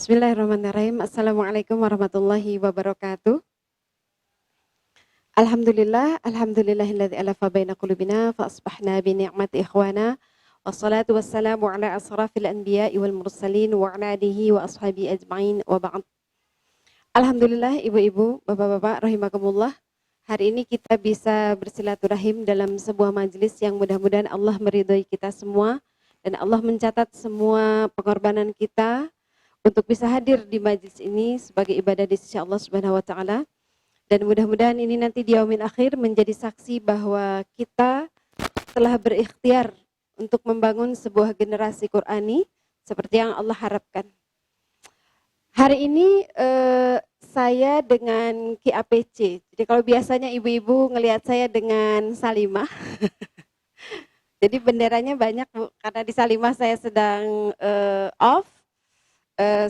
Bismillahirrahmanirrahim. Assalamualaikum warahmatullahi wabarakatuh. Alhamdulillahilladzi alafa baina qulubina fa asbahna bi ni'mati ikhwana. Wassalatu wassalamu ala asrafil anbiya'i wal mursalin wa ala alihi wa ashabi ajma'in wa ba'd. Alhamdulillah ibu-ibu, bapak-bapak rahimakumullah. Hari ini kita bisa bersilaturahim dalam sebuah majelis yang mudah-mudahan Allah meridhai kita semua dan Allah mencatat semua pengorbanan kita untuk bisa hadir di majlis ini sebagai ibadah di sisi Allah Subhanahu wa taala. Dan mudah-mudahan ini nanti di yaumil akhir menjadi saksi bahwa kita telah berikhtiar untuk membangun sebuah generasi Qur'ani seperti yang Allah harapkan. Hari ini saya dengan KAPC. Jadi kalau biasanya ibu-ibu ngelihat saya dengan Salimah. Jadi benderanya banyak Bu, karena di Salimah saya sedang off.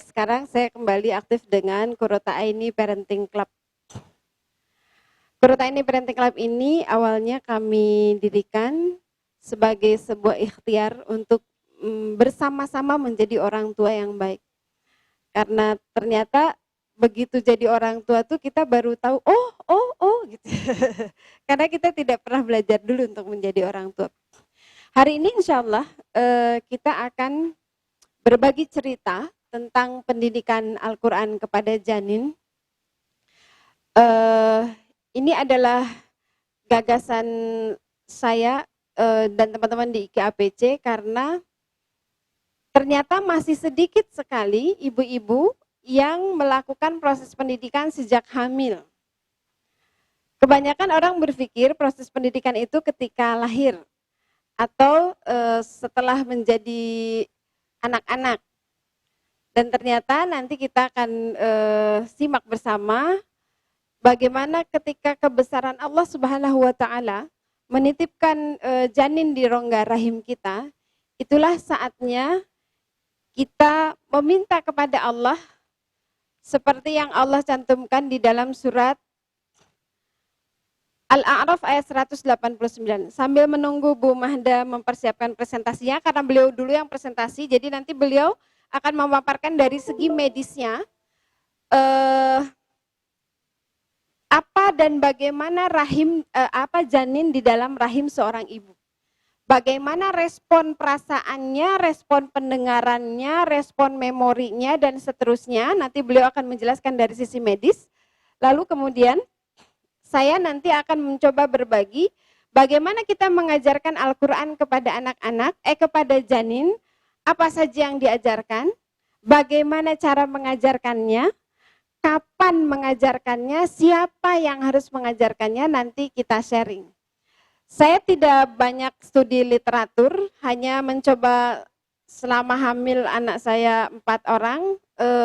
Sekarang saya kembali aktif dengan Qurrata Aini Parenting Club. Qurrata Aini Parenting Club ini awalnya kami dirikan sebagai sebuah ikhtiar untuk bersama-sama menjadi orang tua yang baik. Karena ternyata begitu jadi orang tua tuh kita baru tahu, oh gitu. Karena kita tidak pernah belajar dulu untuk menjadi orang tua. Hari ini insya Allah kita akan berbagi cerita tentang pendidikan Al-Quran kepada janin. Ini adalah gagasan saya dan teman-teman di KAPC karena ternyata masih sedikit sekali ibu-ibu yang melakukan proses pendidikan sejak hamil. Kebanyakan orang berpikir proses pendidikan itu ketika lahir atau setelah menjadi anak-anak. Dan ternyata nanti kita akan simak bersama bagaimana ketika kebesaran Allah Subhanahu wa taala menitipkan janin di rongga rahim kita, itulah saatnya kita meminta kepada Allah seperti yang Allah cantumkan di dalam surat Al-A'raf ayat 189. Sambil menunggu Bu Mahda mempersiapkan presentasinya, karena beliau dulu yang presentasi, jadi nanti beliau akan memaparkan dari segi medisnya apa dan bagaimana janin di dalam rahim seorang ibu. Bagaimana respon perasaannya, respon pendengarannya, respon memorinya dan seterusnya. Nanti beliau akan menjelaskan dari sisi medis. Lalu kemudian saya nanti akan mencoba berbagi bagaimana kita mengajarkan Al-Qur'an kepada anak-anak, kepada janin. Apa saja yang diajarkan, bagaimana cara mengajarkannya, kapan mengajarkannya, siapa yang harus mengajarkannya, nanti kita sharing. Saya tidak banyak studi literatur, hanya mencoba selama hamil anak saya 4 orang,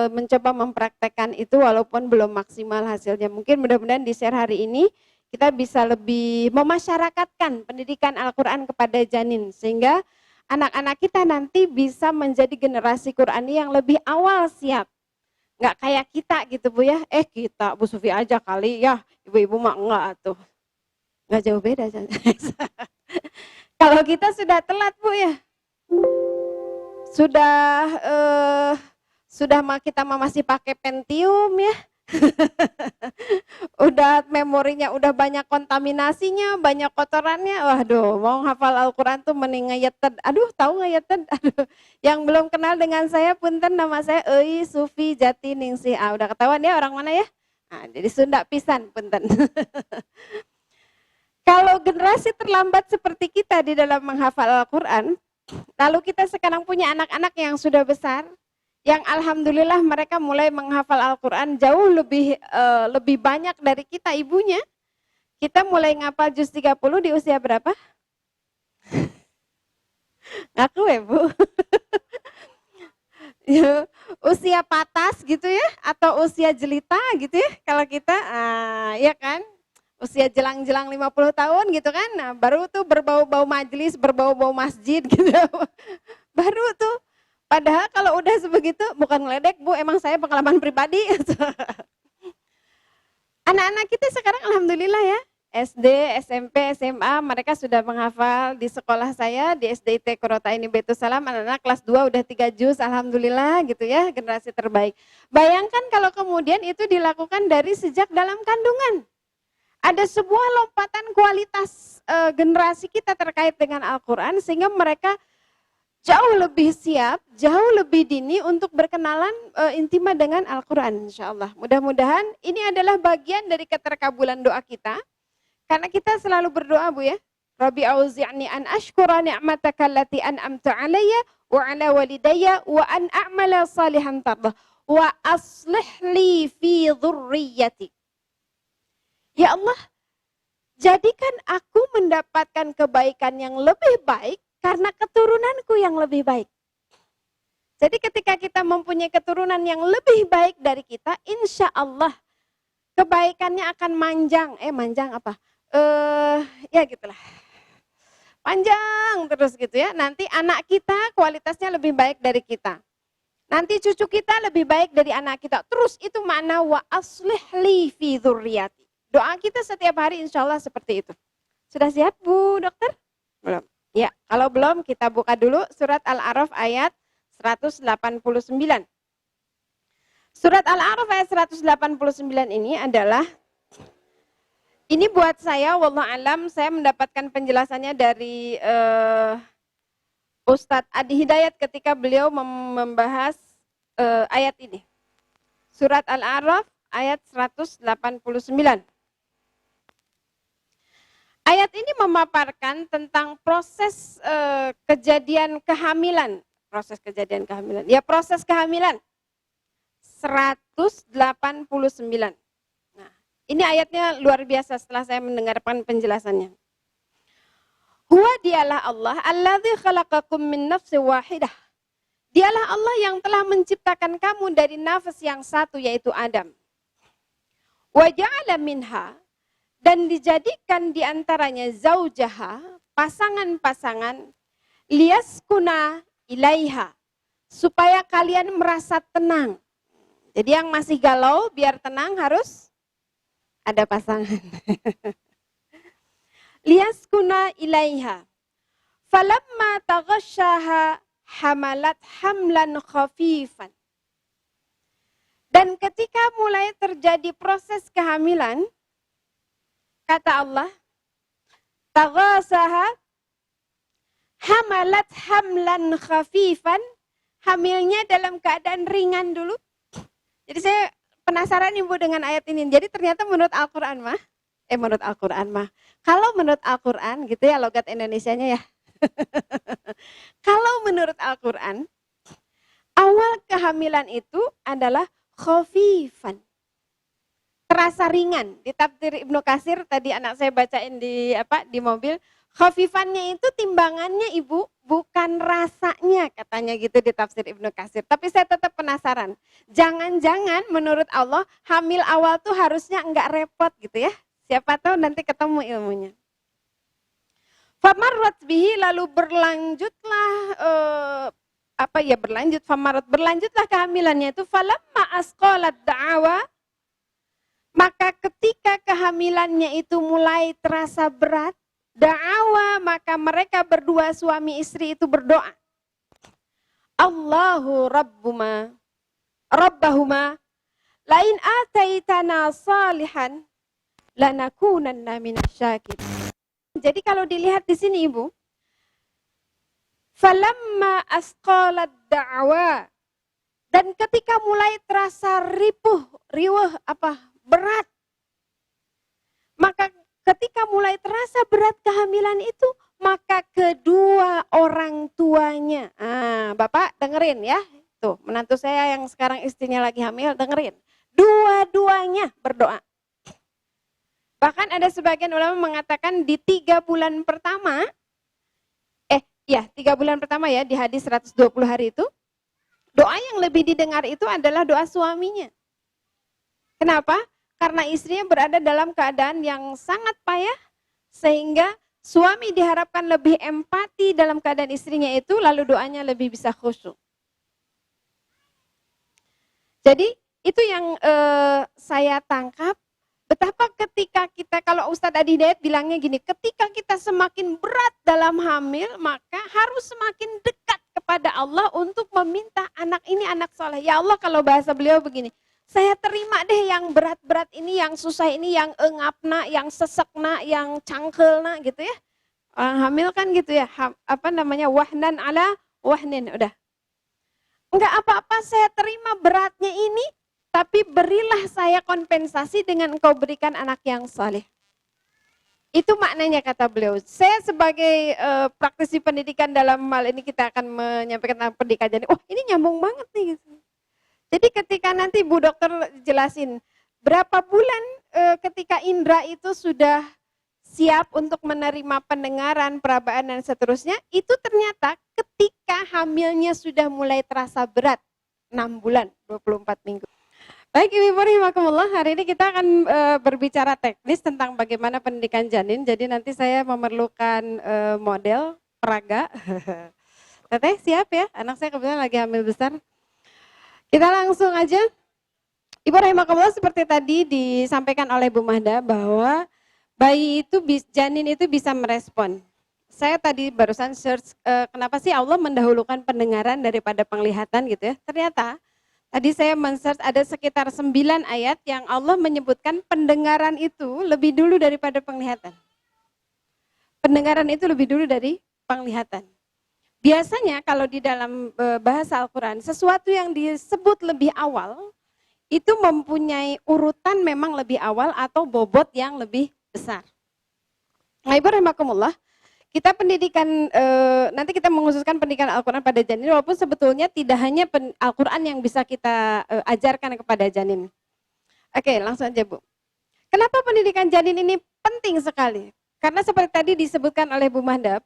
mencoba mempraktekkan itu walaupun belum maksimal hasilnya. Mungkin mudah-mudahan di share hari ini, kita bisa lebih memasyarakatkan pendidikan Al-Quran kepada janin, sehingga anak-anak kita nanti bisa menjadi generasi Qur'ani yang lebih awal siap. Nggak kayak kita gitu Bu ya. Kita Bu Sufi aja kali ya. Ibu-ibu mah enggak tuh. Nggak jauh beda. Kalau kita sudah telat Bu ya. Sudah kita masih pakai Pentium ya. Udah memorinya udah banyak kontaminasinya, banyak kotorannya. Waduh, mau hafal Al-Quran tuh mending ngayeted. Aduh, tahu ngayeted? Aduh, yang belum kenal dengan saya, punten, nama saya Euy Sufi Jati Ningsih. Udah ketahuan ya orang mana ya? Jadi Sunda pisan, punten. Kalau generasi terlambat seperti kita di dalam menghafal Al-Quran, lalu kita sekarang punya anak-anak yang sudah besar, yang alhamdulillah mereka mulai menghafal Al-Quran jauh lebih banyak dari kita ibunya. Kita mulai ngapal juz 30 di usia berapa? Ngaku ya Bu? Usia patas gitu ya, atau usia jelita gitu ya. Kalau kita, ya kan, usia jelang-jelang 50 tahun gitu kan, nah baru tuh berbau-bau majelis, berbau-bau masjid gitu. Baru tuh. Padahal kalau udah sebegitu, bukan ngeledek Bu, emang saya pengalaman pribadi. Anak-anak kita sekarang alhamdulillah ya, SD, SMP, SMA mereka sudah menghafal. Di sekolah saya di SDIT Qurrataini Baitus Salam anak-anak kelas 2 udah 3 juz, alhamdulillah gitu ya, generasi terbaik. Bayangkan kalau kemudian itu dilakukan dari sejak dalam kandungan. Ada sebuah lompatan kualitas generasi kita terkait dengan Al-Qur'an sehingga mereka jauh lebih siap, jauh lebih dini untuk berkenalan intima dengan Al-Qur'an insyaallah. Mudah-mudahan ini adalah bagian dari keterkabulan doa kita. Karena kita selalu berdoa Bu ya. Rabbi auzi'ni an ashkura ni'mataka allati an'amta 'alayya wa 'ala walidayya wa an a'mala salihan tardah wa aslih li fi dzurriyyati. Ya Allah, jadikan aku mendapatkan kebaikan yang lebih baik karena keturunanku yang lebih baik. Jadi ketika kita mempunyai keturunan yang lebih baik dari kita, insya Allah kebaikannya akan manjang. Manjang apa? Ya gitulah. Panjang terus gitu ya. Nanti anak kita kualitasnya lebih baik dari kita. Nanti cucu kita lebih baik dari anak kita. Terus itu makna wa aslih li fi dzurriyyati. Doa kita setiap hari insya Allah seperti itu. Sudah siap Bu Dokter? Belum. Ya, kalau belum kita buka dulu surat Al-A'raf ayat 189. Surat Al-A'raf ayat 189 ini adalah, ini buat saya, wallahu alam, saya mendapatkan penjelasannya dari Ustadz Adi Hidayat ketika beliau membahas ayat ini. Surat Al-A'raf ayat 189. Ayat ini memaparkan tentang proses kejadian kehamilan. Proses kejadian kehamilan. Ya, proses kehamilan. 189. Ini ayatnya luar biasa setelah saya mendengarkan penjelasannya. Huwa dialah Allah alladzi khalaqakum min nafsin wahidah. Dialah Allah yang telah menciptakan kamu dari nafas yang satu yaitu Adam. Wa ja'ala minha, dan dijadikan di antaranya zaujaha, pasangan-pasangan, liyaskuna ilaiha, supaya kalian merasa tenang. Jadi yang masih galau biar tenang harus ada pasangan. Liyaskuna ilaiha. Falamma taghasyaha hamalat hamlan khafifan. Dan ketika mulai terjadi proses kehamilan, kata Allah, taghasaha hamalat hamlan khafifan, hamilnya dalam keadaan ringan dulu. Jadi saya penasaran Ibu dengan ayat ini. Jadi ternyata menurut Al-Qur'an mah, kalau menurut Al-Qur'an gitu ya, logat Indonesianya ya. Kalau menurut Al-Qur'an, awal kehamilan itu adalah khafifan. Terasa ringan. Di tafsir Ibnu Katsir tadi anak saya bacain di mobil, khafifannya itu timbangannya Ibu, bukan rasanya, katanya gitu di tafsir Ibnu Katsir. Tapi saya tetap penasaran. Jangan-jangan menurut Allah hamil awal tuh harusnya enggak repot gitu ya. Siapa tahu nanti ketemu ilmunya. Famarrat bihi, lalu berlanjutlah berlanjutlah kehamilannya itu. Falamma asqalat da'awa, maka ketika kehamilannya itu mulai terasa berat, da'awa, maka mereka berdua suami istri itu berdoa. Allahu rabbahuma lain ataitana salihan lanakunanna minasyakirin. Jadi kalau dilihat di sini Ibu, falamma asqalat da'wa, dan ketika mulai terasa berat, maka ketika mulai terasa berat kehamilan itu, maka kedua orang tuanya, Bapak dengerin ya, tuh menantu saya yang sekarang istrinya lagi hamil, dengerin, dua-duanya berdoa. Bahkan ada sebagian ulama mengatakan di 3 bulan pertama, 3 bulan pertama ya, di hadis 120 hari itu, doa yang lebih didengar itu adalah doa suaminya. Kenapa? Karena istrinya berada dalam keadaan yang sangat payah, sehingga suami diharapkan lebih empati dalam keadaan istrinya itu, lalu doanya lebih bisa khusyuk. Jadi itu yang saya tangkap Betapa ketika kita, kalau Ustadz Adi Hidayat bilangnya gini, ketika kita semakin berat dalam hamil, maka harus semakin dekat kepada Allah untuk meminta anak ini anak soleh. Ya Allah, kalau bahasa beliau begini, saya terima deh yang berat-berat ini, yang susah ini, yang engapna, yang sesekna, yang cangkelna gitu ya. Orang hamil kan gitu ya, wahnan ala wahnin, udah. Enggak apa-apa, saya terima beratnya ini, tapi berilah saya kompensasi dengan engkau berikan anak yang saleh. Itu maknanya kata beliau. Saya sebagai praktisi pendidikan dalam hal ini kita akan menyampaikan tentang pendidikan janin. Oh ini nyambung banget nih. Gitu. Jadi ketika nanti Bu Dokter jelasin berapa bulan ketika Indra itu sudah siap untuk menerima pendengaran, perabaan dan seterusnya, itu ternyata ketika hamilnya sudah mulai terasa berat, 6 bulan, 24 minggu. Baik Ibu rahimakumullah, hari ini kita akan berbicara teknis tentang bagaimana pendidikan janin. Jadi nanti saya memerlukan model peraga. Teteh siap ya? Anak saya kebetulan lagi hamil besar. Kita langsung aja. Ibu rahimakumullah, seperti tadi disampaikan oleh Bu Mahda bahwa bayi itu, janin itu bisa merespon. Saya tadi barusan search kenapa sih Allah mendahulukan pendengaran daripada penglihatan gitu ya. Ternyata tadi saya men-search ada sekitar 9 ayat yang Allah menyebutkan pendengaran itu lebih dulu daripada penglihatan. Pendengaran itu lebih dulu dari penglihatan. Biasanya kalau di dalam bahasa Al-Quran, sesuatu yang disebut lebih awal, itu mempunyai urutan memang lebih awal atau bobot yang lebih besar. Nah Ibu rahimakumullah, kita pendidikan, nanti kita mengkhususkan pendidikan Al-Quran pada janin, walaupun sebetulnya tidak hanya Al-Quran yang bisa kita ajarkan kepada janin. Oke, langsung aja Bu. Kenapa pendidikan janin ini penting sekali? Karena seperti tadi disebutkan oleh Bu Mahda,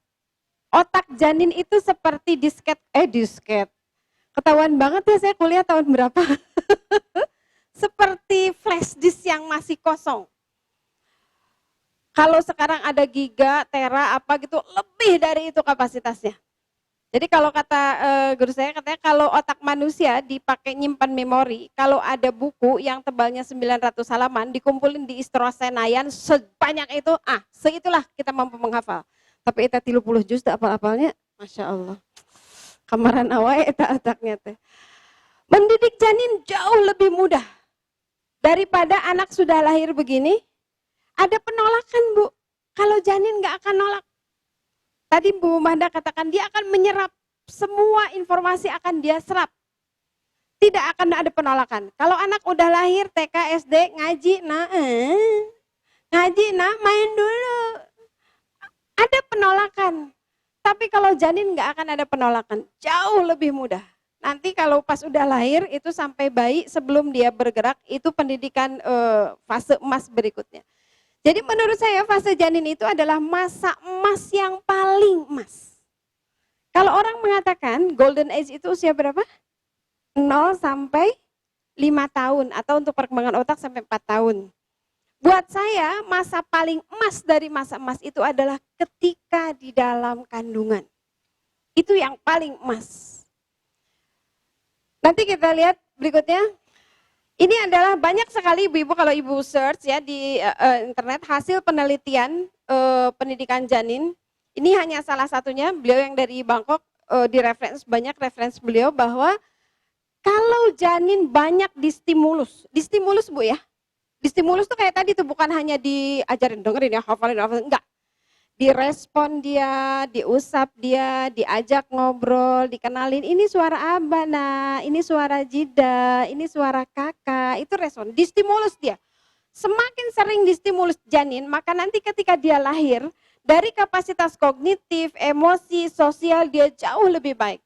otak janin itu seperti disket. Ketahuan banget ya saya kuliah tahun berapa. Seperti flash disk yang masih kosong. Kalau sekarang ada giga, tera, apa gitu, lebih dari itu kapasitasnya. Jadi kalau kata guru saya, katanya kalau otak manusia dipakai nyimpan memori, kalau ada buku yang tebalnya 900 halaman, dikumpulin di Istora Senayan, sebanyak itu, seitulah kita mampu menghafal. Tapi itu 30 juz, apal-apalnya, Masya Allah. Kamaran awal itu otaknya teh. Mendidik janin jauh lebih mudah daripada anak sudah lahir begini. Ada penolakan Bu, kalau janin nggak akan nolak. Tadi Bu Mahda katakan dia akan menyerap, semua informasi akan dia serap. Tidak akan ada penolakan. Kalau anak udah lahir TK, SD, ngaji, main dulu. Ada penolakan. Tapi kalau janin nggak akan ada penolakan, jauh lebih mudah. Nanti kalau pas udah lahir itu sampai bayi sebelum dia bergerak, itu pendidikan fase emas berikutnya. Jadi menurut saya fase janin itu adalah masa emas yang paling emas. Kalau orang mengatakan golden age itu usia berapa? 0 sampai 5 tahun atau untuk perkembangan otak sampai 4 tahun. Buat saya masa paling emas dari masa emas itu adalah ketika di dalam kandungan. Itu yang paling emas. Nanti kita lihat berikutnya. Ini adalah banyak sekali ibu-ibu kalau ibu search ya di internet hasil penelitian pendidikan janin. Ini hanya salah satunya, beliau yang dari Bangkok banyak referensi beliau bahwa kalau janin banyak distimulus Bu ya. Distimulus tuh kayak tadi tuh bukan hanya diajarin, dengerin ya, hafalin, enggak. Direspon dia, diusap dia, diajak ngobrol, dikenalin ini suara abah, nah ini suara jida, ini suara kakak, itu respon, distimulus dia. Semakin sering distimulus janin, maka nanti ketika dia lahir, dari kapasitas kognitif, emosi, sosial dia jauh lebih baik.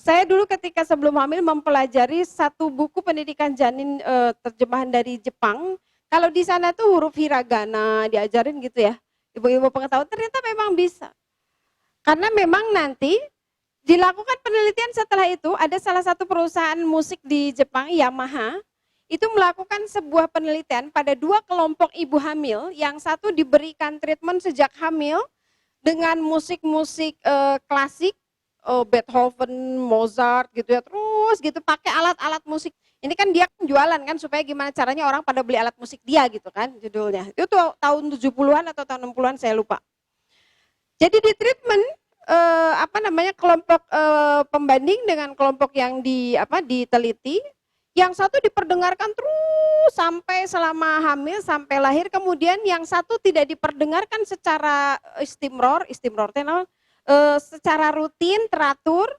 Saya dulu ketika sebelum hamil mempelajari satu buku pendidikan janin terjemahan dari Jepang, kalau di sana tuh huruf hiragana diajarin gitu ya. Ibu-ibu pengetahuan ternyata memang bisa. Karena memang nanti dilakukan penelitian setelah itu, ada salah satu perusahaan musik di Jepang, Yamaha, itu melakukan sebuah penelitian pada 2 kelompok ibu hamil, yang satu diberikan treatment sejak hamil dengan musik-musik klasik, Beethoven, Mozart gitu ya, terus gitu pakai alat-alat musik. Ini kan dia jualan kan supaya gimana caranya orang pada beli alat musik dia gitu kan judulnya. Itu tuh tahun 70-an atau tahun 60-an saya lupa. Jadi di treatment kelompok pembanding dengan kelompok yang diteliti, yang satu diperdengarkan terus sampai selama hamil sampai lahir, kemudian yang satu tidak diperdengarkan secara istimror secara rutin teratur.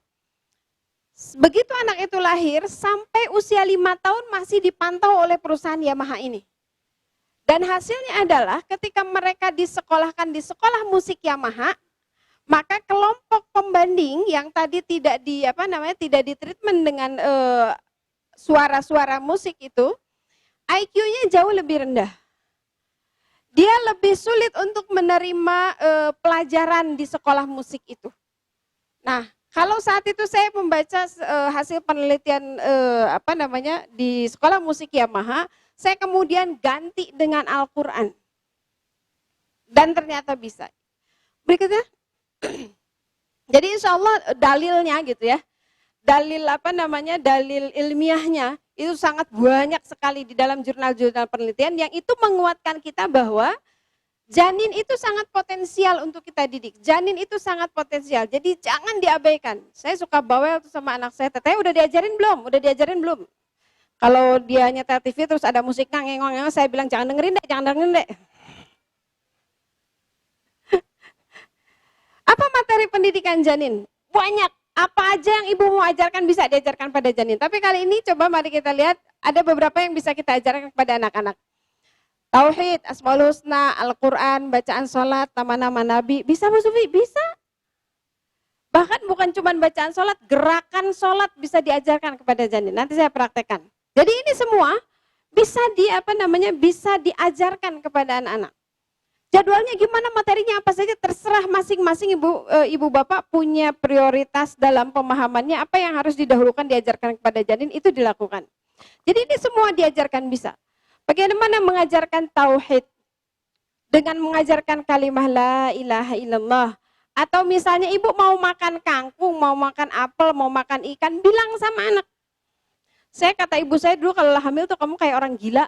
Begitu anak itu lahir sampai usia 5 tahun masih dipantau oleh perusahaan Yamaha ini. Dan hasilnya adalah ketika mereka disekolahkan di sekolah musik Yamaha, maka kelompok pembanding yang tadi tidak ditreatment dengan suara-suara musik itu, IQ-nya jauh lebih rendah. Dia lebih sulit untuk menerima pelajaran di sekolah musik itu. Nah, kalau saat itu saya membaca hasil penelitian di sekolah musik Yamaha, saya kemudian ganti dengan Al-Quran. Dan ternyata bisa. Berikutnya, jadi insya Allah dalilnya gitu ya, dalil ilmiahnya itu sangat banyak sekali di dalam jurnal-jurnal penelitian yang itu menguatkan kita bahwa janin itu sangat potensial untuk kita didik. Janin itu sangat potensial, jadi jangan diabaikan. Saya suka bawel tuh sama anak saya, teteh udah diajarin belum? Udah diajarin belum? Kalau dia nyetel TV terus ada musik ngengong-ngengong, saya bilang jangan dengerin deh. Apa materi pendidikan janin? Banyak. Apa aja yang ibu mau ajarkan bisa diajarkan pada janin. Tapi kali ini coba mari kita lihat ada beberapa yang bisa kita ajarkan kepada anak-anak. Tauhid, Asmaul Husna, Al-Quran, bacaan sholat, nama-nama Nabi. Bisa Bu Sufi? Bisa. Bahkan bukan cuma bacaan sholat, gerakan sholat bisa diajarkan kepada janin. Nanti saya praktekkan. Jadi ini semua bisa bisa diajarkan kepada anak-anak. Jadwalnya gimana, materinya apa saja, terserah masing-masing ibu bapak punya prioritas dalam pemahamannya, apa yang harus didahulukan diajarkan kepada janin itu dilakukan. Jadi ini semua diajarkan bisa. Bagaimana mengajarkan tauhid dengan mengajarkan kalimah la ilaha illallah. Atau misalnya ibu mau makan kangkung, mau makan apel, mau makan ikan, bilang sama anak. Saya kata ibu saya dulu kalau hamil tuh kamu kayak orang gila.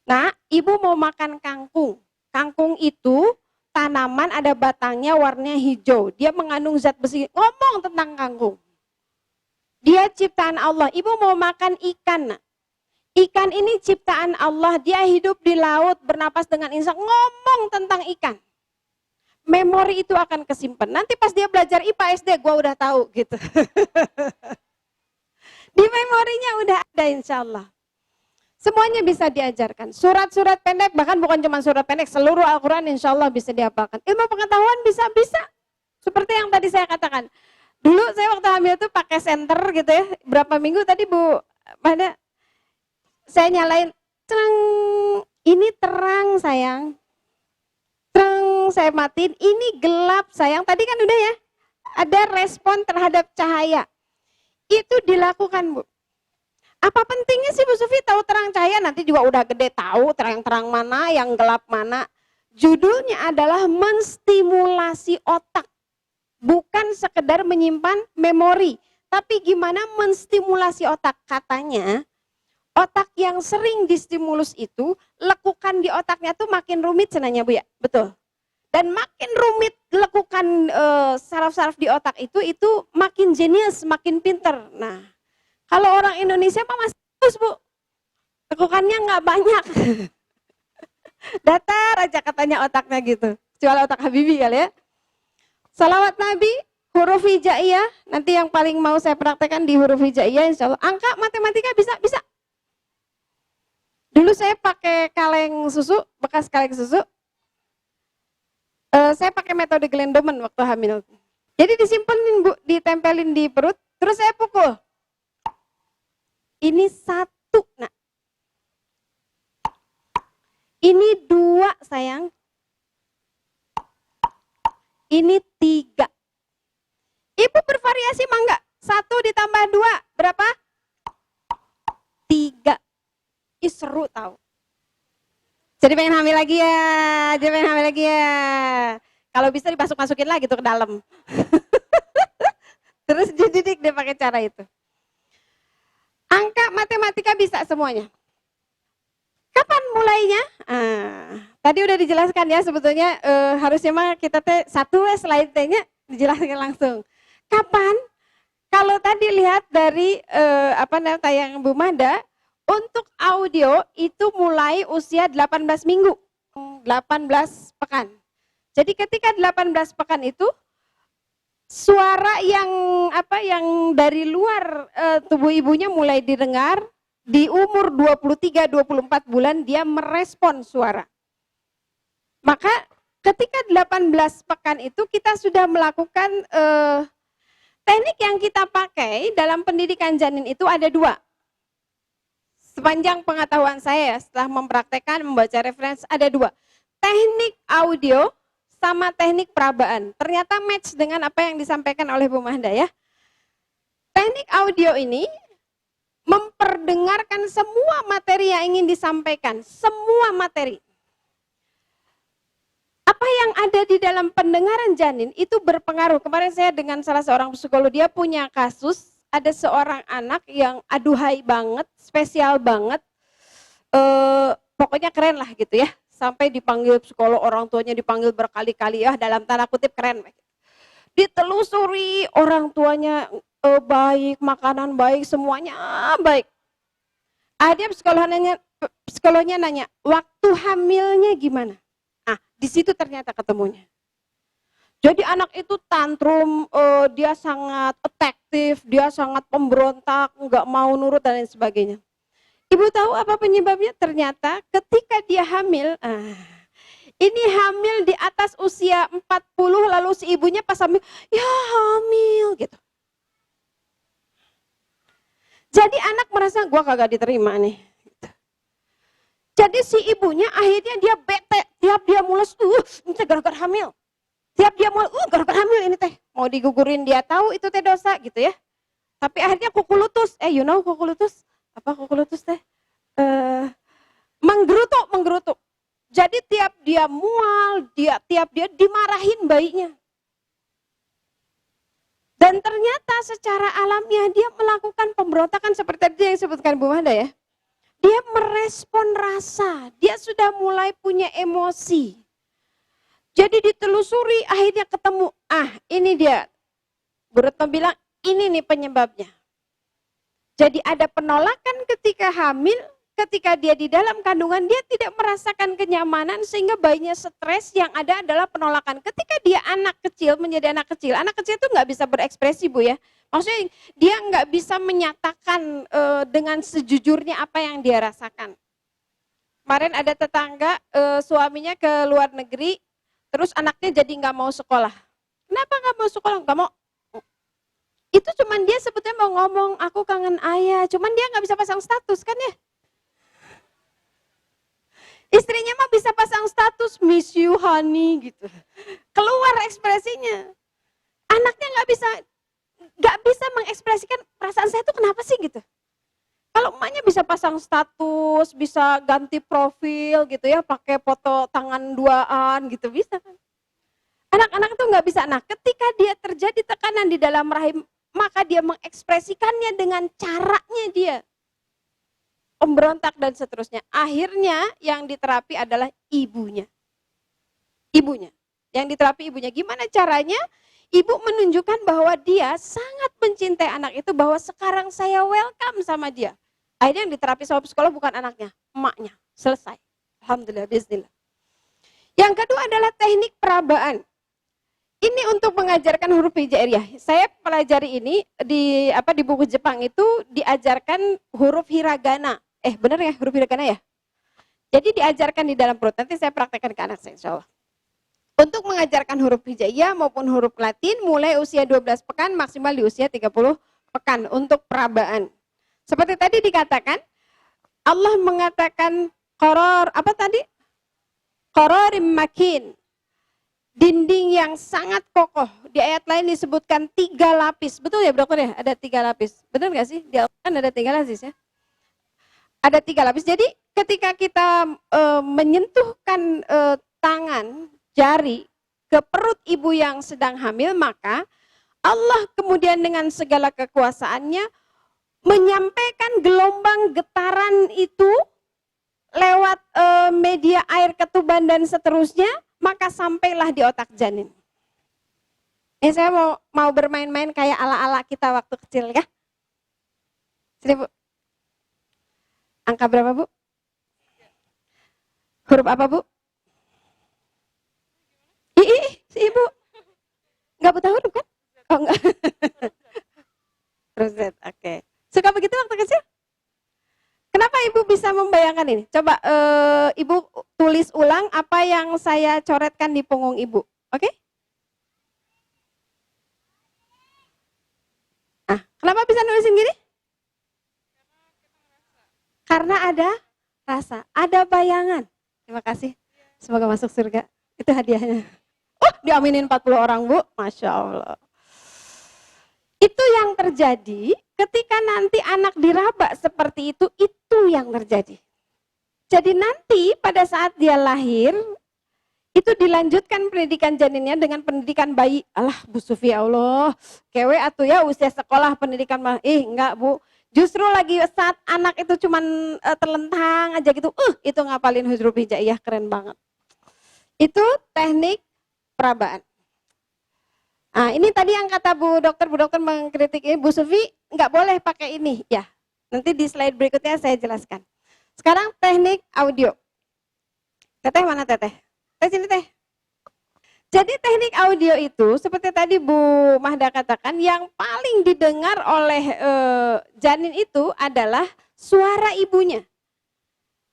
Nah, ibu mau makan kangkung. Kangkung itu tanaman ada batangnya warnanya hijau. Dia mengandung zat besi. Ngomong tentang kangkung. Dia ciptaan Allah. Ibu mau makan ikan. Ikan ini ciptaan Allah. Dia hidup di laut, bernapas dengan insan. Ngomong tentang ikan. Memori itu akan kesimpan. Nanti pas dia belajar IPA SD, gua udah tahu gitu. Di memorinya udah ada insya Allah. Semuanya bisa diajarkan. Surat-surat pendek, bahkan bukan cuma surat pendek, seluruh Al-Quran insya Allah bisa dihafalkan. Ilmu pengetahuan bisa. Seperti yang tadi saya katakan. Dulu saya waktu hamil itu pakai senter gitu ya. Berapa minggu tadi Bu, saya nyalain, terang, ini terang sayang. Terang, saya matiin, ini gelap sayang. Tadi kan udah ya, ada respon terhadap cahaya. Itu dilakukan Bu. Apa pentingnya sih Bu Sufi tahu terang cahaya? Nanti juga udah gede tahu terang-terang mana, yang gelap mana. Judulnya adalah menstimulasi otak. Bukan sekedar menyimpan memori. Tapi gimana menstimulasi otak? Katanya otak yang sering distimulus itu, lekukan di otaknya tuh makin rumit cenanya Bu ya? Betul. Dan makin rumit lekukan saraf-saraf di otak itu makin jenius, makin pinter. Nah, kalau orang Indonesia mah masih terus Bu, lekukannya nggak banyak. Datar aja katanya otaknya gitu. Kecuali otak Habibie kali ya. Salawat Nabi, huruf hijaiyah, nanti yang paling mau saya praktekkan di huruf hijaiyah insya Allah. Angka, matematika bisa. Dulu saya pakai kaleng susu, bekas kaleng susu. Saya pakai metode Glendoman waktu hamil. Jadi disimpenin Bu, ditempelin di perut, terus saya pukul. Ini 1, nah. Ini 2 sayang. Ini 3. Ibu bervariasi mah enggak? 1 ditambah 2, berapa? 3. Ih seru tahu. Jadi pengen hamil lagi ya. Kalau bisa dibasuk-masukin lagi tuh ke dalam. Terus dididik dia pakai cara itu. matematika bisa semuanya. Kapan mulainya? Tadi udah dijelaskan ya sebetulnya harusnya mah kita satu slide-nya dijelaskan langsung. Kapan? Kalau tadi lihat dari tayangan Bu Mada, untuk audio itu mulai usia 18 minggu, 18 pekan. Jadi ketika 18 pekan itu suara yang dari luar tubuh ibunya mulai didengar, di umur 23-24 bulan dia merespon suara. Maka ketika 18 pekan itu kita sudah melakukan teknik yang kita pakai dalam pendidikan janin itu ada 2. Sepanjang pengetahuan saya setelah mempraktekkan, membaca referensi ada 2. Teknik audio sama teknik perabaan. Ternyata match dengan apa yang disampaikan oleh Bu Mahda ya. Teknik audio ini memperdengarkan semua materi yang ingin disampaikan, semua materi. Apa yang ada di dalam pendengaran janin itu berpengaruh. Kemarin saya dengan salah seorang psikolog, dia punya kasus, ada seorang anak yang aduhai banget, spesial banget, pokoknya keren lah gitu ya. Sampai dipanggil psikolog, orang tuanya dipanggil berkali-kali ya, dalam tanda kutip keren. Ditelusuri orang tuanya baik, makanan baik, semuanya baik. Ada psikolognya nanya, waktu hamilnya gimana? Nah, di situ ternyata ketemunya. Jadi anak itu tantrum, dia sangat ataktif, dia sangat pemberontak, nggak mau nurut dan lain sebagainya. Ibu tahu apa penyebabnya? Ternyata ketika dia hamil, ini hamil di atas usia 40, lalu si ibunya pas hamil, ya hamil gitu. Jadi anak merasa gua kagak diterima nih. Jadi si ibunya akhirnya dia bete, tiap dia mules, ini teh gara-gara hamil. Tiap dia mules, gara-gara hamil ini teh. Mau digugurin dia tahu itu teh dosa gitu ya. Tapi akhirnya kuku lutus, you know kuku lutus? Apa kuku lutus teh? Menggerutuk. Jadi tiap dia mual, tiap dia dimarahin bayinya. Dan ternyata secara alamiah dia melakukan pemberontakan seperti tadi yang disebutkan Bu Mahda ya. Dia merespon rasa, dia sudah mulai punya emosi. Jadi ditelusuri akhirnya ketemu, ini dia. Bu Retno bilang ini nih penyebabnya. Jadi ada penolakan ketika hamil, ketika dia di dalam kandungan dia tidak merasakan kenyamanan sehingga bayinya stres, yang ada adalah penolakan. Ketika dia anak kecil menjadi anak kecil itu nggak bisa berekspresi Bu ya. Maksudnya dia nggak bisa menyatakan dengan sejujurnya apa yang dia rasakan. Kemarin ada tetangga suaminya ke luar negeri, terus anaknya jadi nggak mau sekolah. Kenapa nggak mau sekolah? Nggak mau. Itu cuman dia sebetulnya mau ngomong, aku kangen ayah, cuman dia nggak bisa pasang status kan ya. Istrinya mah bisa pasang status, miss you honey gitu. Keluar ekspresinya. Anaknya nggak bisa mengekspresikan perasaan saya itu kenapa sih gitu. Kalau emaknya bisa pasang status, bisa ganti profil gitu ya, pakai foto tangan duaan gitu bisa kan. Anak-anak itu nggak bisa. Nah, ketika dia terjadi tekanan di dalam rahim, maka dia mengekspresikannya dengan caranya dia. Pemberontak dan seterusnya. Akhirnya yang diterapi adalah ibunya. Ibunya. Yang diterapi ibunya. Gimana caranya? Ibu menunjukkan bahwa dia sangat mencintai anak itu, bahwa sekarang saya welcome sama dia. Akhirnya yang diterapi sama psikolog bukan anaknya, emaknya. Selesai. Alhamdulillah, bismillah. Yang kedua adalah teknik perabaan. Ini untuk mengajarkan huruf hijaiyah. Saya pelajari ini di buku Jepang itu diajarkan huruf hiragana. Benar ya huruf hiragana ya? Jadi diajarkan di dalam perut. Nanti saya praktekkan ke anak saya insyaallah. Untuk mengajarkan huruf hijaiyah maupun huruf Latin mulai usia 12 pekan maksimal di usia 30 pekan untuk perabaan. Seperti tadi dikatakan, Allah mengatakan qaror, apa tadi? Qararim makin. Dinding yang sangat kokoh. Di ayat lain disebutkan 3 lapis. Betul ya dokter ya? Ada 3 lapis. Benar nggak sih? Di Al-Quran ada 3 lapis ya? Ada 3 lapis. Jadi ketika kita menyentuhkan tangan, jari ke perut ibu yang sedang hamil, maka Allah kemudian dengan segala kekuasaannya menyampaikan gelombang getaran itu lewat media air ketuban dan seterusnya, maka sampailah di otak janin. Saya mau bermain-main kayak ala-ala kita waktu kecil ya. Sini Bu. Angka berapa Bu? Huruf apa Bu? Si Ibu. Enggak buta huruf kan? Oh enggak. Huruf Z, oke. Suka begitu waktu kecil? Kenapa Ibu bisa membayangkan ini? Coba Ibu tulis ulang apa yang saya coretkan di punggung Ibu. Oke? Nah, kenapa bisa nulisin gini? Karena ada rasa, ada bayangan. Terima kasih. Semoga masuk surga. Itu hadiahnya. Oh, diaminin 40 orang, Bu. Masya Allah. Itu yang terjadi ketika nanti anak diraba seperti itu yang terjadi. Jadi nanti pada saat dia lahir, itu dilanjutkan pendidikan janinnya dengan pendidikan bayi. Alah Bu Sufi, ya Allah, kewe atuh ya usia sekolah pendidikan. Enggak Bu, justru lagi saat anak itu cuman terlentang aja gitu, itu ngapalin huruf hijaiyah, keren banget. Itu teknik perabaan. Nah, ini tadi yang kata Bu dokter mengkritik ini, Bu Sufi nggak boleh pakai ini. Ya, nanti di slide berikutnya saya jelaskan. Sekarang teknik audio. Teteh mana Teteh? Sini Teh. Jadi teknik audio itu seperti tadi Bu Mahda katakan, yang paling didengar oleh janin itu adalah suara ibunya.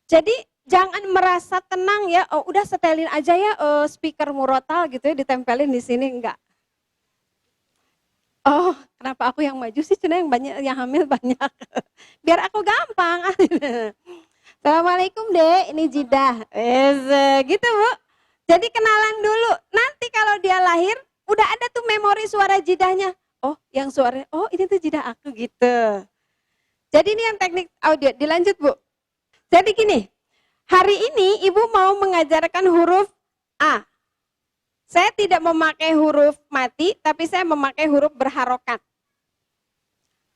Jadi jangan merasa tenang ya, udah setelin aja ya speaker murotal gitu ya, ditempelin di sini, enggak. Oh, kenapa aku yang maju sih? Cina yang banyak, yang hamil banyak. Biar aku gampang. Assalamualaikum Dek, ini Jidah. Gitu Bu. Jadi kenalan dulu. Nanti kalau dia lahir, udah ada tuh memori suara jidahnya. Oh, yang suara, oh ini tuh jidah aku gitu. Jadi ini yang teknik audio. Dilanjut Bu. Jadi gini, hari ini Ibu mau mengajarkan huruf A. Saya tidak memakai huruf mati, tapi saya memakai huruf berharokat.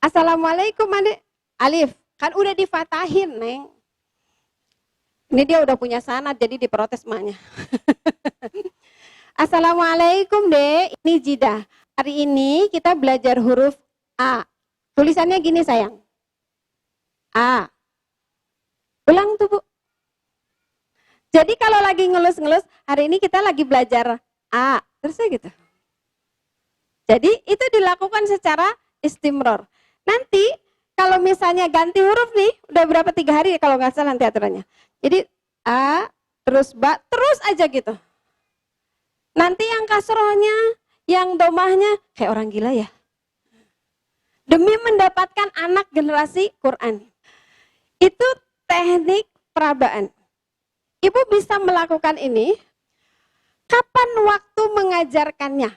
Assalamualaikum Adik. Alif, kan udah difatahin Neng. Ini dia udah punya sanad, jadi diprotes emaknya. Assalamualaikum Dek, ini Jidah. Hari ini kita belajar huruf A. Tulisannya gini sayang. A. Ulang tuh Bu. Jadi kalau lagi ngelus-ngelus, hari ini kita lagi belajar A. Terusnya gitu. Jadi itu dilakukan secara istimror. Nanti kalau misalnya ganti huruf nih, udah berapa 3 hari ya kalau nggak salah nanti aturannya. Jadi A, terus Ba, terus aja gitu. Nanti yang kasrohnya, yang domahnya, kayak orang gila ya. Demi mendapatkan anak generasi Quran. Itu teknik perabaan. Ibu bisa melakukan ini, kapan waktu mengajarkannya?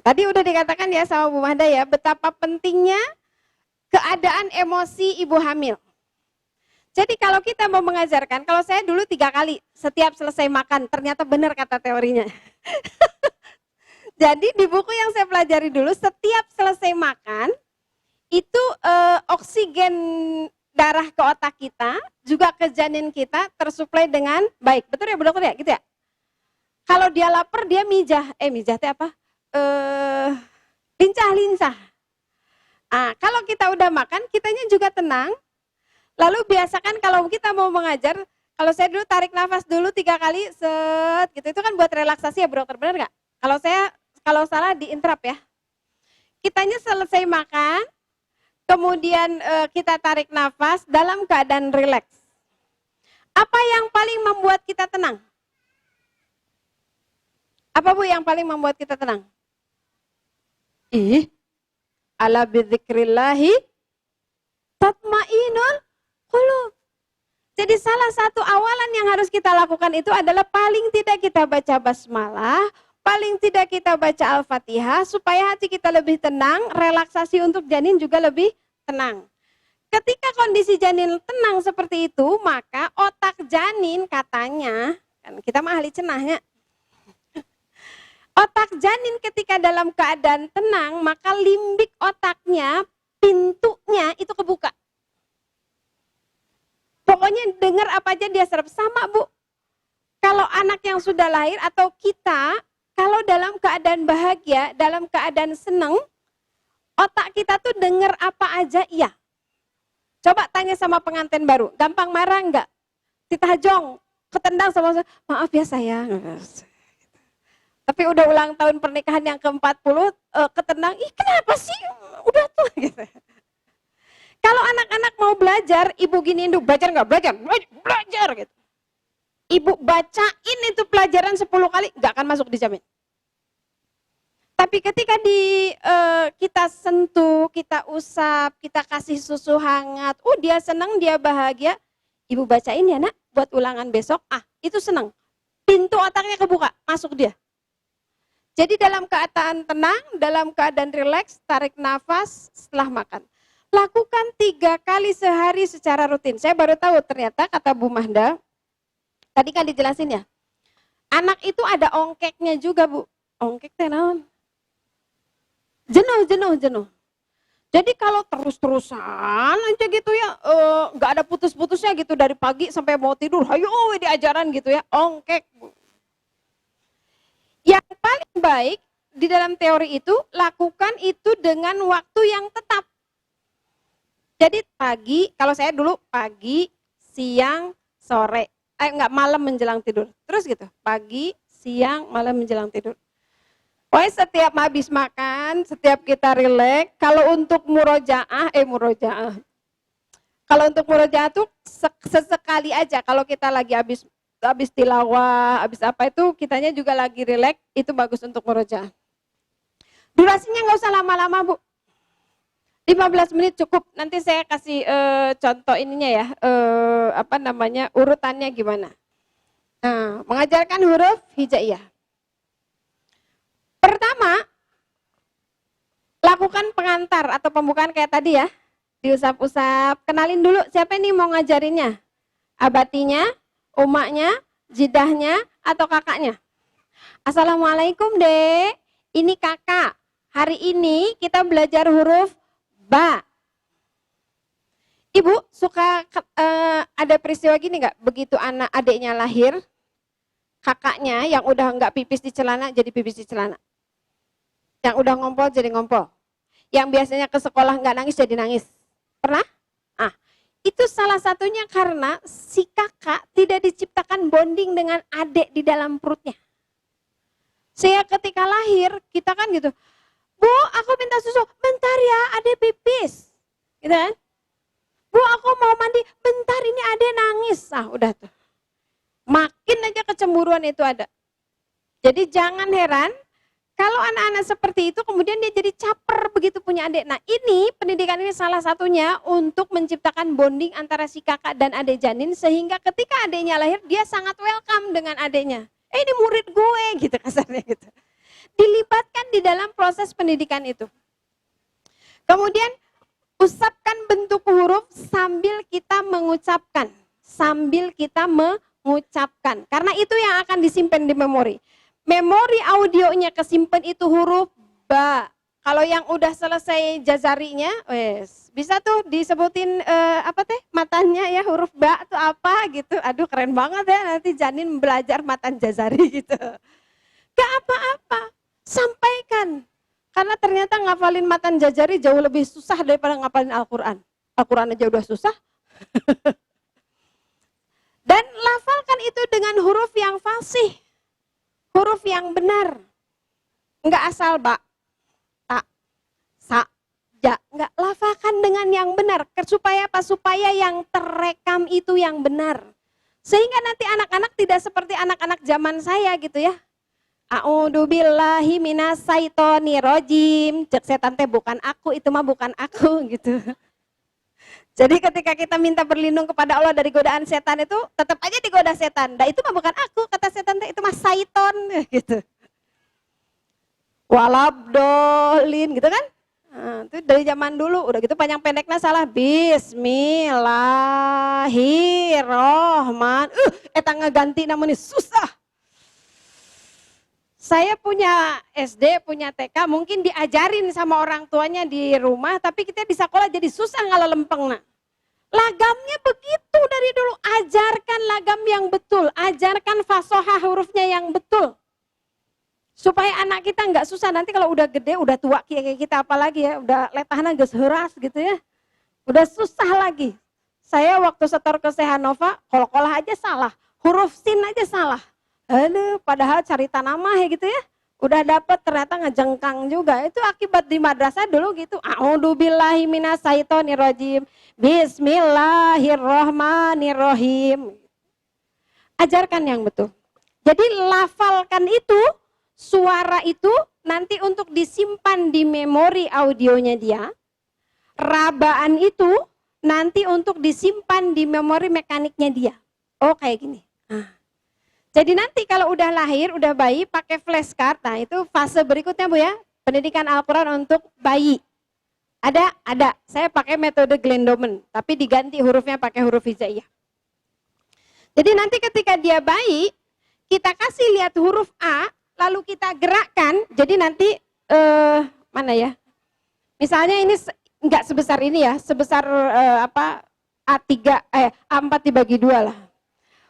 Tadi udah dikatakan ya sama Bu Mahda ya, betapa pentingnya keadaan emosi ibu hamil. Jadi kalau kita mau mengajarkan, kalau saya dulu 3 kali setiap selesai makan, ternyata benar kata teorinya. Jadi di buku yang saya pelajari dulu, setiap selesai makan, itu oksigen darah ke otak kita, juga ke janin kita tersuplai dengan baik. Betul ya Bu Dokter ya? Gitu ya? Kalau dia lapar, dia mijah. Mijah itu apa? Lincah-lincah. Nah, kalau kita udah makan, kitanya juga tenang. Lalu biasakan kalau kita mau mengajar, kalau saya dulu tarik nafas dulu 3 kali, set gitu. Itu kan buat relaksasi ya Bu Dokter, benar nggak? Kalau salah diinterap ya. Kitanya selesai makan, kemudian kita tarik nafas dalam keadaan rileks. Apa yang paling membuat kita tenang? Apa Bu yang paling membuat kita tenang? Ala bidzikrillahi tatmainul qulub. Jadi salah satu awalan yang harus kita lakukan itu adalah paling tidak kita baca basmalah, paling tidak kita baca Al-Fatihah supaya hati kita lebih tenang, relaksasi untuk janin juga lebih tenang. Ketika kondisi janin tenang seperti itu, maka otak janin katanya, kan kita mah ahli cenahnya, otak janin ketika dalam keadaan tenang, maka limbik otaknya pintunya itu kebuka. Pokoknya dengar apa aja dia serap. Sama Bu, kalau anak yang sudah lahir atau kita, kalau dalam keadaan bahagia, dalam keadaan senang, otak kita tuh dengar apa aja iya. Coba tanya sama pengantin baru, gampang marah enggak? Tita Jong, ketendang sama saya, maaf ya sayang. Tapi udah ulang tahun pernikahan yang ke-40, ketendang, ih kenapa sih? Udah tuh gitu. Kalau anak-anak mau belajar, ibu giniin dulu, belajar enggak? Belajar gitu. Ibu bacain itu pelajaran 10 kali, enggak akan masuk dijamin. Tapi ketika kita sentuh, kita usap, kita kasih susu hangat, dia senang, dia bahagia, ibu bacain ya nak, buat ulangan besok, itu senang. Pintu otaknya kebuka, masuk dia. Jadi dalam keadaan tenang, dalam keadaan rileks, tarik nafas setelah makan. Lakukan 3 kali sehari secara rutin. Saya baru tahu ternyata kata Bu Mahda, tadi kan dijelasin ya, anak itu ada ongkeknya juga Bu. Ongkek teh naon? Jenuh. Jadi kalau terus-terusan aja gitu ya, nggak ada putus-putusnya gitu dari pagi sampai mau tidur, hayo diajaran gitu ya, ongkek. Yang paling baik di dalam teori itu, lakukan itu dengan waktu yang tetap. Jadi pagi, kalau saya dulu pagi, siang, sore, malam menjelang tidur. Terus gitu, pagi, siang, malam menjelang tidur. Pokoknya setiap habis makan, setiap kita rileks, kalau untuk murojaah. Kalau untuk murojaah tuh sesekali aja, kalau kita lagi habis tilawah, habis apa itu, kitanya juga lagi rileks, itu bagus untuk murojaah. Durasinya nggak usah lama-lama Bu. 15 menit cukup. Nanti saya kasih contoh ininya ya, urutannya gimana. Nah, mengajarkan huruf hijaiyah. Pertama, lakukan pengantar atau pembukaan kayak tadi ya. Diusap-usap, kenalin dulu siapa nih mau ngajarinnya. Abatinya, umaknya, jidahnya, atau kakaknya. Assalamualaikum Dek, ini kakak. Hari ini kita belajar huruf ba. Ibu suka ada peristiwa gini nggak? Begitu anak adiknya lahir, kakaknya yang udah nggak pipis di celana jadi pipis di celana. Yang udah ngompol jadi ngompol. Yang biasanya ke sekolah nggak nangis jadi nangis. Pernah? Itu salah satunya karena si kakak tidak diciptakan bonding dengan adik di dalam perutnya. Sehingga ketika lahir, kita kan gitu, Bu, aku minta susu, bentar ya, adik pipis. Gitu kan? Bu, aku mau mandi, bentar ini adik nangis. Udah tuh. Makin aja kecemburuan itu ada. Jadi jangan heran, kalau anak-anak seperti itu kemudian dia jadi caper begitu punya adik. Nah ini pendidikan ini salah satunya untuk menciptakan bonding antara si kakak dan adik janin. Sehingga ketika adiknya lahir dia sangat welcome dengan adiknya. Ini murid gue gitu kasarnya gitu. Dilibatkan di dalam proses pendidikan itu. Kemudian usapkan bentuk huruf sambil kita mengucapkan. Sambil kita mengucapkan. Karena itu yang akan disimpan di memori. Memori audionya kesimpan itu huruf ba. Kalau yang udah selesai jazarinya, bisa tuh disebutin matanya ya huruf ba itu apa gitu. Aduh keren banget ya nanti janin belajar matan jazari gitu. Gak apa-apa, sampaikan. Karena ternyata ngafalin matan jazari jauh lebih susah daripada ngafalin Al-Quran. Al-Quran aja udah susah. Dan lafalkan itu dengan huruf yang fasih. Huruf yang benar. Enggak asal ba, ta, sa, ja. Enggak, lafalkan dengan yang benar. Supaya apa? Supaya yang terekam itu yang benar. Sehingga nanti anak-anak tidak seperti anak-anak zaman saya gitu ya. A'udzubillahi minasyaitonirrajim. Cek setan teh bukan aku, itu mah bukan aku gitu. Jadi ketika kita minta berlindung kepada Allah dari godaan setan itu, tetap aja digoda setan. Nah itu mah bukan aku, kata setan itu mah syaiton gitu. Walabdolin gitu kan. Nah, itu dari zaman dulu, udah gitu panjang pendeknya salah. Bismillahirrohman. Eta ngeganti namanya susah. Saya punya SD, punya TK, mungkin diajarin sama orang tuanya di rumah, tapi kita di sekolah jadi susah kalau lempeng. Nah, lagamnya begitu dari dulu. Ajarkan lagam yang betul, ajarkan fasohah hurufnya yang betul. Supaya anak kita nggak susah, nanti kalau udah gede, udah tua kayak kita apalagi ya, udah letahnya geus heuras gitu ya. Udah susah lagi. Saya waktu setor ke Sehanova, kol-kolah aja salah, huruf sin aja salah. Aduh, padahal cari tanamah ya gitu ya. Udah dapet ternyata ngejengkang juga. Itu akibat di madrasah dulu gitu. A'udzubillahi minasyaitonirrajim. Bismillahirrahmanirrahim. Ajarkan yang betul. Jadi lafalkan itu, suara itu nanti untuk disimpan di memori audionya dia. Rabaan itu nanti untuk disimpan di memori mekaniknya dia. Oh kayak gini. Nah. Jadi nanti kalau udah lahir, udah bayi, pakai flashcard, nah itu fase berikutnya Bu ya, pendidikan Al-Quran untuk bayi. Ada. Saya pakai metode Glendomen, tapi diganti hurufnya pakai huruf hijaiyah. Jadi nanti ketika dia bayi, kita kasih lihat huruf A, lalu kita gerakkan, jadi nanti, mana ya, misalnya ini enggak sebesar ini ya, sebesar A3, A4 dibagi 2 lah.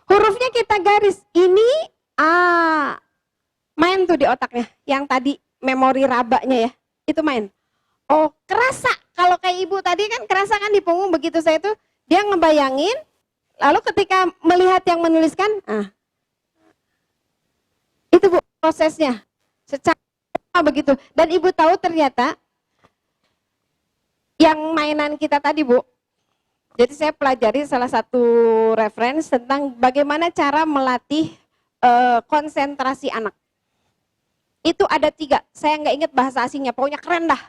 Hurufnya kita garis, ini A. Main tuh di otaknya, yang tadi memori rabanya ya, itu main. Oh kerasa, kalau kayak ibu tadi kan kerasa kan di punggung begitu saya tuh, dia ngebayangin, lalu ketika melihat yang menuliskan, itu Bu prosesnya, secara begitu. Dan ibu tahu ternyata, yang mainan kita tadi Bu, jadi saya pelajari salah satu referensi tentang bagaimana cara melatih konsentrasi anak. Itu ada 3, saya nggak ingat bahasa asingnya, pokoknya keren dah.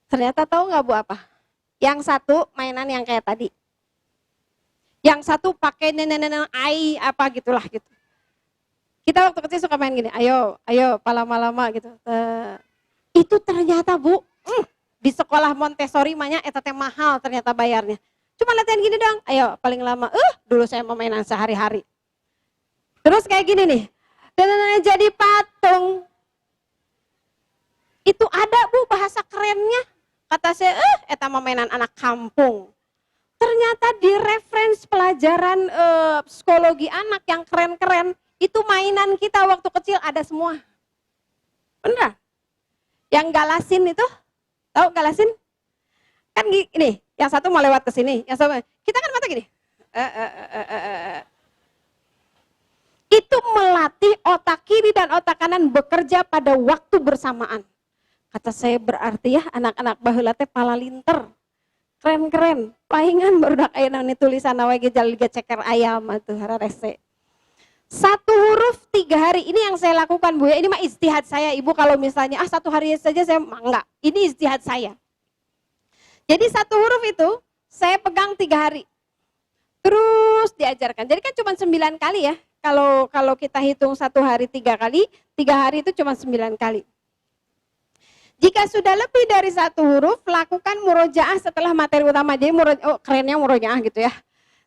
Ternyata tahu nggak Bu apa? Yang satu mainan yang kayak tadi. Yang satu pakai nenek-nenek ai apa gitulah gitu. Kita waktu kecil suka main gini, ayo palama-lama gitu. Itu ternyata Bu, di sekolah Montessori mahnya eta teh mahal ternyata bayarnya. Cuma latihan gini dong, ayo paling lama, dulu saya mau mainan sehari-hari. Terus kayak gini nih, dan jadi patung. Itu ada Bu bahasa kerennya. Kata saya, eta mah mainan anak kampung. Ternyata di referensi pelajaran psikologi anak yang keren-keren, itu mainan kita waktu kecil ada semua. Benar? Yang galasin itu, tahu galasin? Kan gini, yang satu mau lewat ke sini, yang satu kita kan mata gini. Itu melatih otak kiri dan otak kanan bekerja pada waktu bersamaan. Kata saya berarti ya anak-anak baheula teh palalinter. Keren-keren. Paingan barudak aya naon tulisan we ge jalga ceker ayam atuh hararese. 1 huruf 3 hari, ini yang saya lakukan Bu ya, ini mah ijtihad saya Ibu, kalau misalnya 1 hari saja saya enggak, ini ijtihad saya. Jadi 1 huruf itu saya pegang 3 hari, terus diajarkan, jadi kan cuma 9 kali ya, kalau kita hitung 1 hari 3 kali, 3 hari itu cuma 9 kali. Jika sudah lebih dari 1 huruf, lakukan murojaah setelah materi utama, jadi kerennya murojaah gitu ya.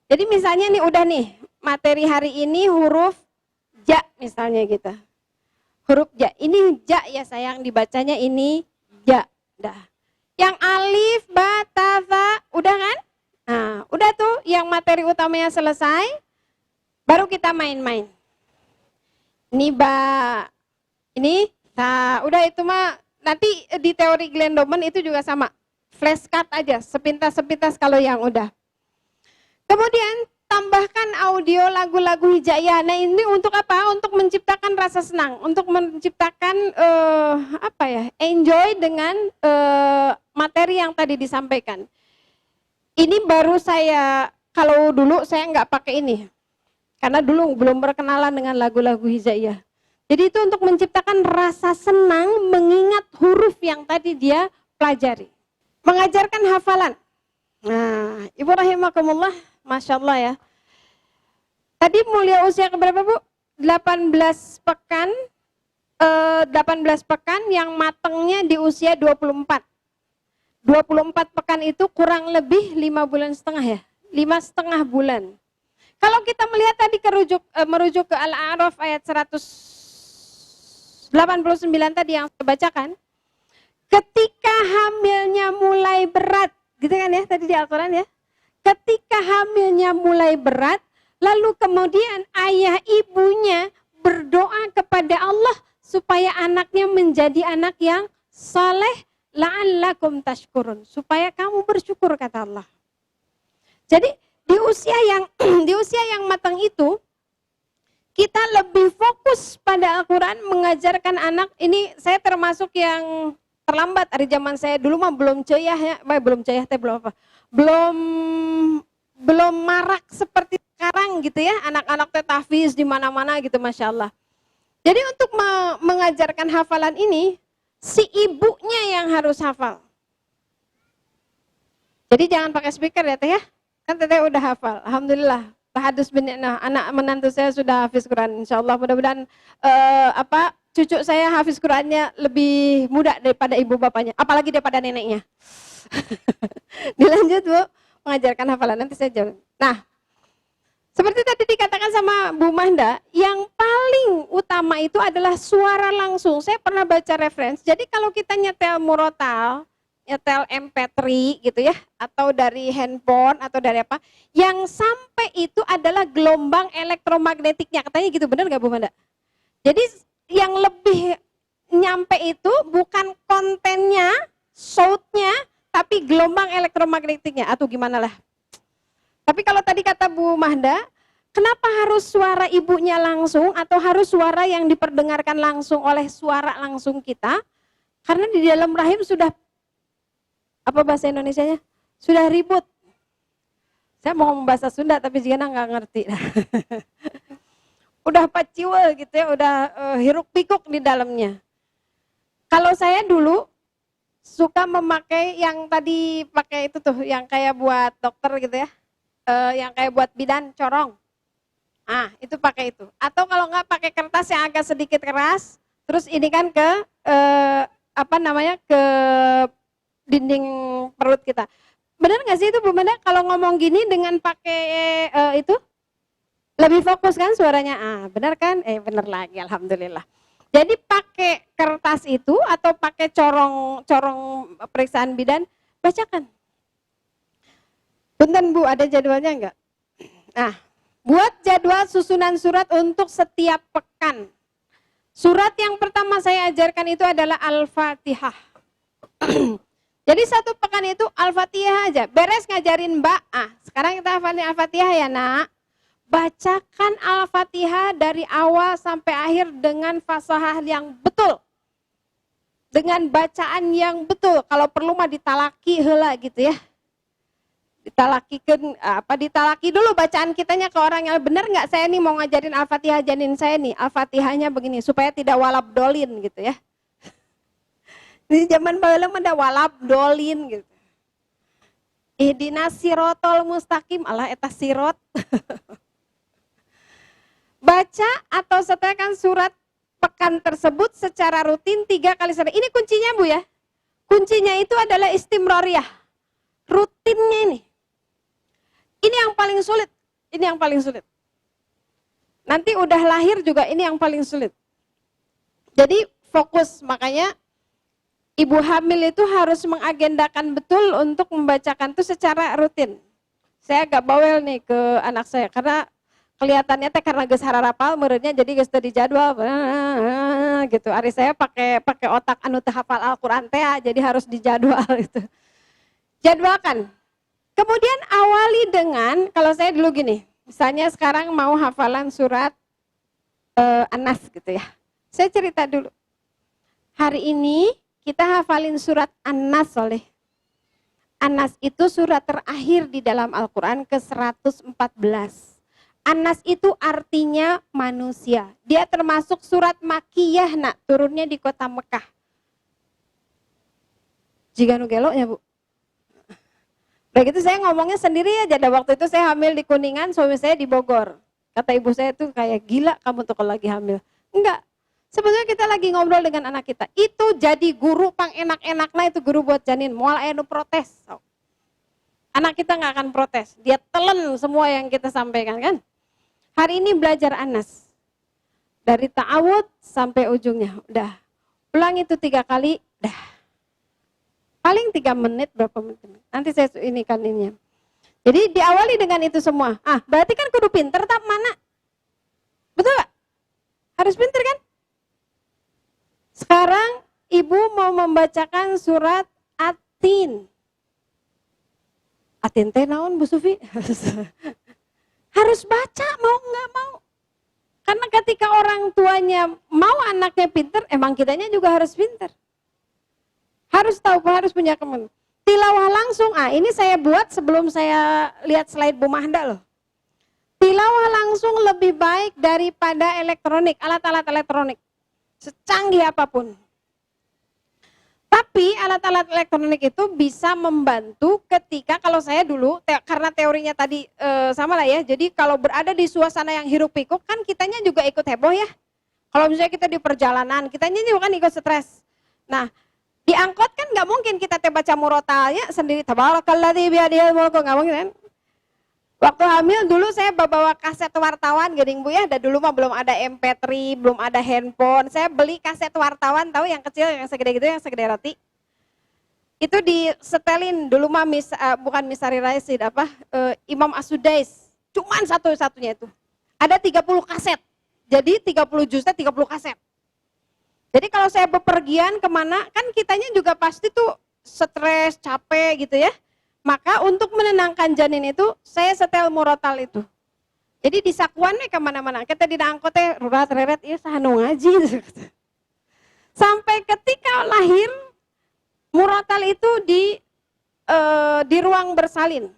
Jadi misalnya nih udah nih, materi hari ini huruf ja misalnya gitu. Huruf ja, ini ja ya sayang dibacanya ini ja. Dah. Yang alif, ba, ta, tha, udah kan? Nah, udah tuh yang materi utamanya selesai, baru kita main-main. Ini ba, ini ta, udah itu mah nanti di teori Glendomen itu juga sama. Flashcard aja, sepintas-sepintas kalau yang udah. Kemudian tambahkan audio lagu-lagu hijaiyah. Nah ini untuk apa? Untuk menciptakan rasa senang, untuk menciptakan enjoy dengan materi yang tadi disampaikan. Ini baru saya, kalau dulu saya nggak pakai ini, karena dulu belum berkenalan dengan lagu-lagu hijaiyah. Jadi itu untuk menciptakan rasa senang mengingat huruf yang tadi dia pelajari. Mengajarkan hafalan. Nah, Ibu rahimakumullah, Masya Allah ya. Tadi mulia usia keberapa Bu? 18 pekan, 18 pekan yang matengnya di usia 24. 24 pekan itu kurang lebih 5 bulan setengah ya, 5,5 bulan. Kalau kita melihat tadi merujuk ke Al-A'raf ayat 100, 89 tadi yang saya bacakan, ketika hamilnya mulai berat, gitu kan ya tadi di Al-Quran ya. Ketika hamilnya mulai berat, lalu kemudian ayah ibunya berdoa kepada Allah supaya anaknya menjadi anak yang saleh, la'allakum tashkurun, supaya kamu bersyukur kata Allah. Jadi di usia yang matang itu kita lebih fokus pada Al-Quran, mengajarkan anak. Ini saya termasuk yang terlambat dari zaman saya dulu mah belum ceyah ya, belum ceyah teh belum apa, belum marak seperti sekarang gitu ya, anak-anak teh tahfiz di mana-mana gitu, masya Allah. Jadi untuk mengajarkan hafalan ini, si ibunya yang harus hafal. Jadi jangan pakai speaker ya teh ya, kan teteh udah hafal, alhamdulillah. Tahadus bin anak menantu saya sudah hafiz Quran, insya Allah mudah-mudahan cucu saya hafiz Qurannya lebih muda daripada ibu bapaknya, apalagi daripada neneknya. Dilanjut Bu, mengajarkan hafalan, nanti saya jawab. Nah, seperti tadi dikatakan sama Bu Mahda, yang paling utama itu adalah suara langsung. Saya pernah baca referensi, jadi kalau kita nyetel murotal, nyetel MP3 gitu ya, atau dari handphone atau dari apa, yang sampai itu adalah gelombang elektromagnetiknya, katanya gitu, benar nggak Bu Mahda? Jadi yang lebih nyampe itu bukan kontennya, soundnya, tapi gelombang elektromagnetiknya, atau gimana lah. Tapi kalau tadi kata Bu Mahda, kenapa harus suara ibunya langsung atau harus suara yang diperdengarkan langsung oleh suara langsung kita? Karena di dalam rahim sudah, apa bahasa Indonesianya? Sudah ribut. Saya mau ngomong bahasa Sunda tapi Jigana nggak ngerti. Udah paciwel gitu ya, udah hiruk pikuk di dalamnya. Kalau saya dulu suka memakai yang tadi pakai itu tuh, yang kayak buat dokter gitu ya, yang kayak buat bidan corong. Ah, itu pakai itu. Atau kalau nggak pakai kertas yang agak sedikit keras, terus ini kan ke ke dinding perut kita. Benar nggak sih itu Bu Manda? Kalau ngomong gini dengan pakai itu lebih fokus kan suaranya? Ah, benar kan? Benar lagi, alhamdulillah. Jadi pakai kertas itu atau pakai corong periksaan bidan, bacakan. Punten Bu, ada jadwalnya enggak? Nah, buat jadwal susunan surat untuk setiap pekan. Surat yang pertama saya ajarkan itu adalah Al-Fatihah. Jadi satu pekan itu Al-Fatihah aja. Beres ngajarin Mbak. Ah, sekarang kita hafalin Al-Fatihah ya nak. Bacakan Al-Fatihah dari awal sampai akhir dengan fasahah yang betul. Dengan bacaan yang betul. Kalau perlu mah ditalaki heula gitu ya. Ditalaki dulu bacaan kitanya ke orang yang benar nggak, saya nih mau ngajarin Al-Fatihah janin saya nih. Al-Fatihahnya begini supaya tidak walab dolin gitu ya. Di zaman baheula mah ada walab dolin gitu. Ihdinas sirotol mustaqim, Allah eta sirot. Baca atau setelkan surat pekan tersebut secara rutin 3 kali sehari. Ini kuncinya Bu ya. Kuncinya itu adalah istimroriyah. Rutinnya ini. Ini yang paling sulit. Ini yang paling sulit. Nanti udah lahir juga ini yang paling sulit. Jadi fokus, makanya ibu hamil itu harus mengagendakan betul untuk membacakan itu secara rutin. Saya agak bawel nih ke anak saya karena kelihatannya teh karena geus hararapal meureunnya jadi geus teu dijadwal gitu. Ari saya pakai otak anu teu hafal Al-Qur'an teh jadi harus dijadwal gitu. Jadwalkan. Kemudian awali dengan, kalau saya dulu gini, misalnya sekarang mau hafalan surat An-Nas gitu ya. Saya cerita dulu. Hari ini kita hafalin surat An-Nas oleh. An-Nas itu surat terakhir di dalam Al-Qur'an ke-114. An-Nas itu artinya manusia. Dia termasuk surat Makiyah nak, turunnya di kota Mekah. Jika nu geloknya Bu. Begitu saya ngomongnya sendiri aja. Waktu itu saya hamil di Kuningan, suami saya di Bogor. Kata ibu saya tuh kayak gila kamu tuh kalau lagi hamil. Enggak. Sebetulnya kita lagi ngobrol dengan anak kita. Itu jadi guru pang enak-enaknya itu guru buat janin. Mual aya nu protes. Anak kita nggak akan protes. Dia telan semua yang kita sampaikan kan. Hari ini belajar An-Nas. Dari ta'awud sampai ujungnya, udah. Ulang itu 3 kali, dah. Paling 3 menit, berapa menit. Nanti saya inikan ininya. Jadi diawali dengan itu semua. Berarti kan kudu pinter, tak mana? Betul gak? Harus pinter kan? Sekarang ibu mau membacakan surat Atin. Atin teh naon Bu Sufi? Harus baca, mau nggak mau. Karena ketika orang tuanya mau anaknya pinter, emang kitanya juga harus pinter. Harus tahu, harus punya kemen. Tilawah langsung, ini saya buat sebelum saya lihat slide Bu Mahda loh. Tilawah langsung lebih baik daripada elektronik, alat-alat elektronik. Secanggih apapun. Tapi alat-alat elektronik itu bisa membantu ketika, kalau saya dulu, karena teorinya tadi sama lah ya, jadi kalau berada di suasana yang hiruk pikuk, kan kitanya juga ikut heboh ya. Kalau misalnya kita di perjalanan, kitanya juga kan ikut stres. Nah, di angkot kan nggak mungkin kita baca murotalnya sendiri, tabarakalladzi biyadihil mulku, nggak mungkin kan. Waktu hamil dulu saya bawa kaset wartawan geding Bu ya, dan dulu mah belum ada MP3, belum ada handphone. Saya beli kaset wartawan, tahu yang kecil, yang segede gitu, yang segede roti. Itu disetelin dulu mah bukan Misari Raisid, Imam As-Sudais. Cuman satu-satunya itu. Ada 30 kaset. Jadi 30 jusnya 30 kaset. Jadi kalau saya bepergian kemana, kan kitanya juga pasti tuh stres, capek gitu ya. Maka untuk menenangkan janin itu, saya setel murotal itu. Jadi di sakuannya kemana-mana. Kita di angkotnya, rurat, reret, iya sahanu ngaji. Sampai ketika lahir, murotal itu di ruang bersalin.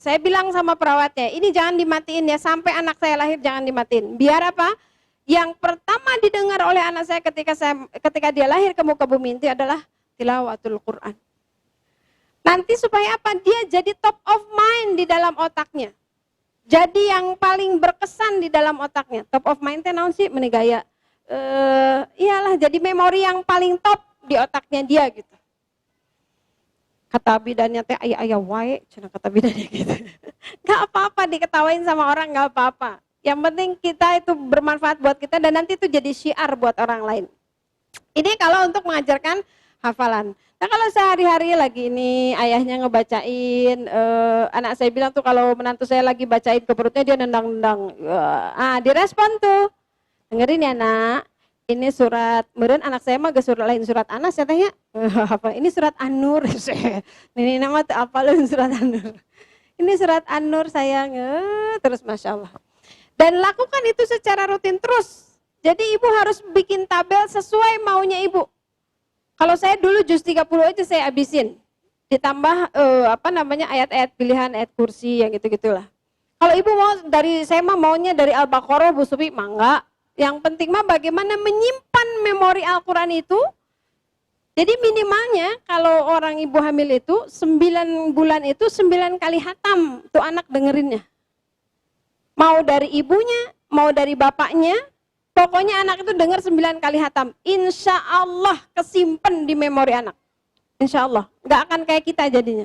Saya bilang sama perawatnya, ini jangan dimatiin ya, sampai anak saya lahir jangan dimatiin. Biar apa? Yang pertama didengar oleh anak saya ketika dia lahir ke muka bumi itu adalah tilawatul Quran. Nanti supaya apa? Dia jadi top of mind di dalam otaknya. Jadi yang paling berkesan di dalam otaknya. Top of mind teh naon sih? Menegaya. Iyalah, jadi memori yang paling top di otaknya dia gitu. Kata bidannya teh ayah wae, cenah kata bidannya gitu. Gak apa-apa diketawain sama orang, gak apa-apa. Yang penting kita itu bermanfaat buat kita dan nanti itu jadi syiar buat orang lain. Ini kalau untuk mengajarkan hafalan. Nah kalau sehari-hari lagi ini ayahnya ngebacain, anak saya bilang tuh kalau menantu saya lagi bacain ke perutnya dia nendang-nendang. Direspon tuh, dengerin ya nak, ini surat, meren anak saya mah surat lain surat Anas ya tanya, apa ini surat An-Nur, ini nama tuh apa lu surat An-Nur. Ini surat An-Nur sayang, terus Masya Allah. Dan lakukan itu secara rutin terus. Jadi ibu harus bikin tabel sesuai maunya ibu. Kalau saya dulu juz 30 aja saya habisin. Ditambah ayat-ayat pilihan, ayat kursi yang gitu-gitulah. Kalau ibu mau saya mah maunya dari Al-Baqarah Bu Sufi, mah enggak. Yang penting mah bagaimana menyimpan memori Al-Qur'an itu. Jadi minimalnya kalau orang ibu hamil itu 9 bulan itu 9 kali hatam tuh anak dengerinnya. Mau dari ibunya, mau dari bapaknya, pokoknya anak itu dengar 9 kali hatam. Insya Allah kesimpan di memori anak. Insya Allah, nggak akan kayak kita jadinya.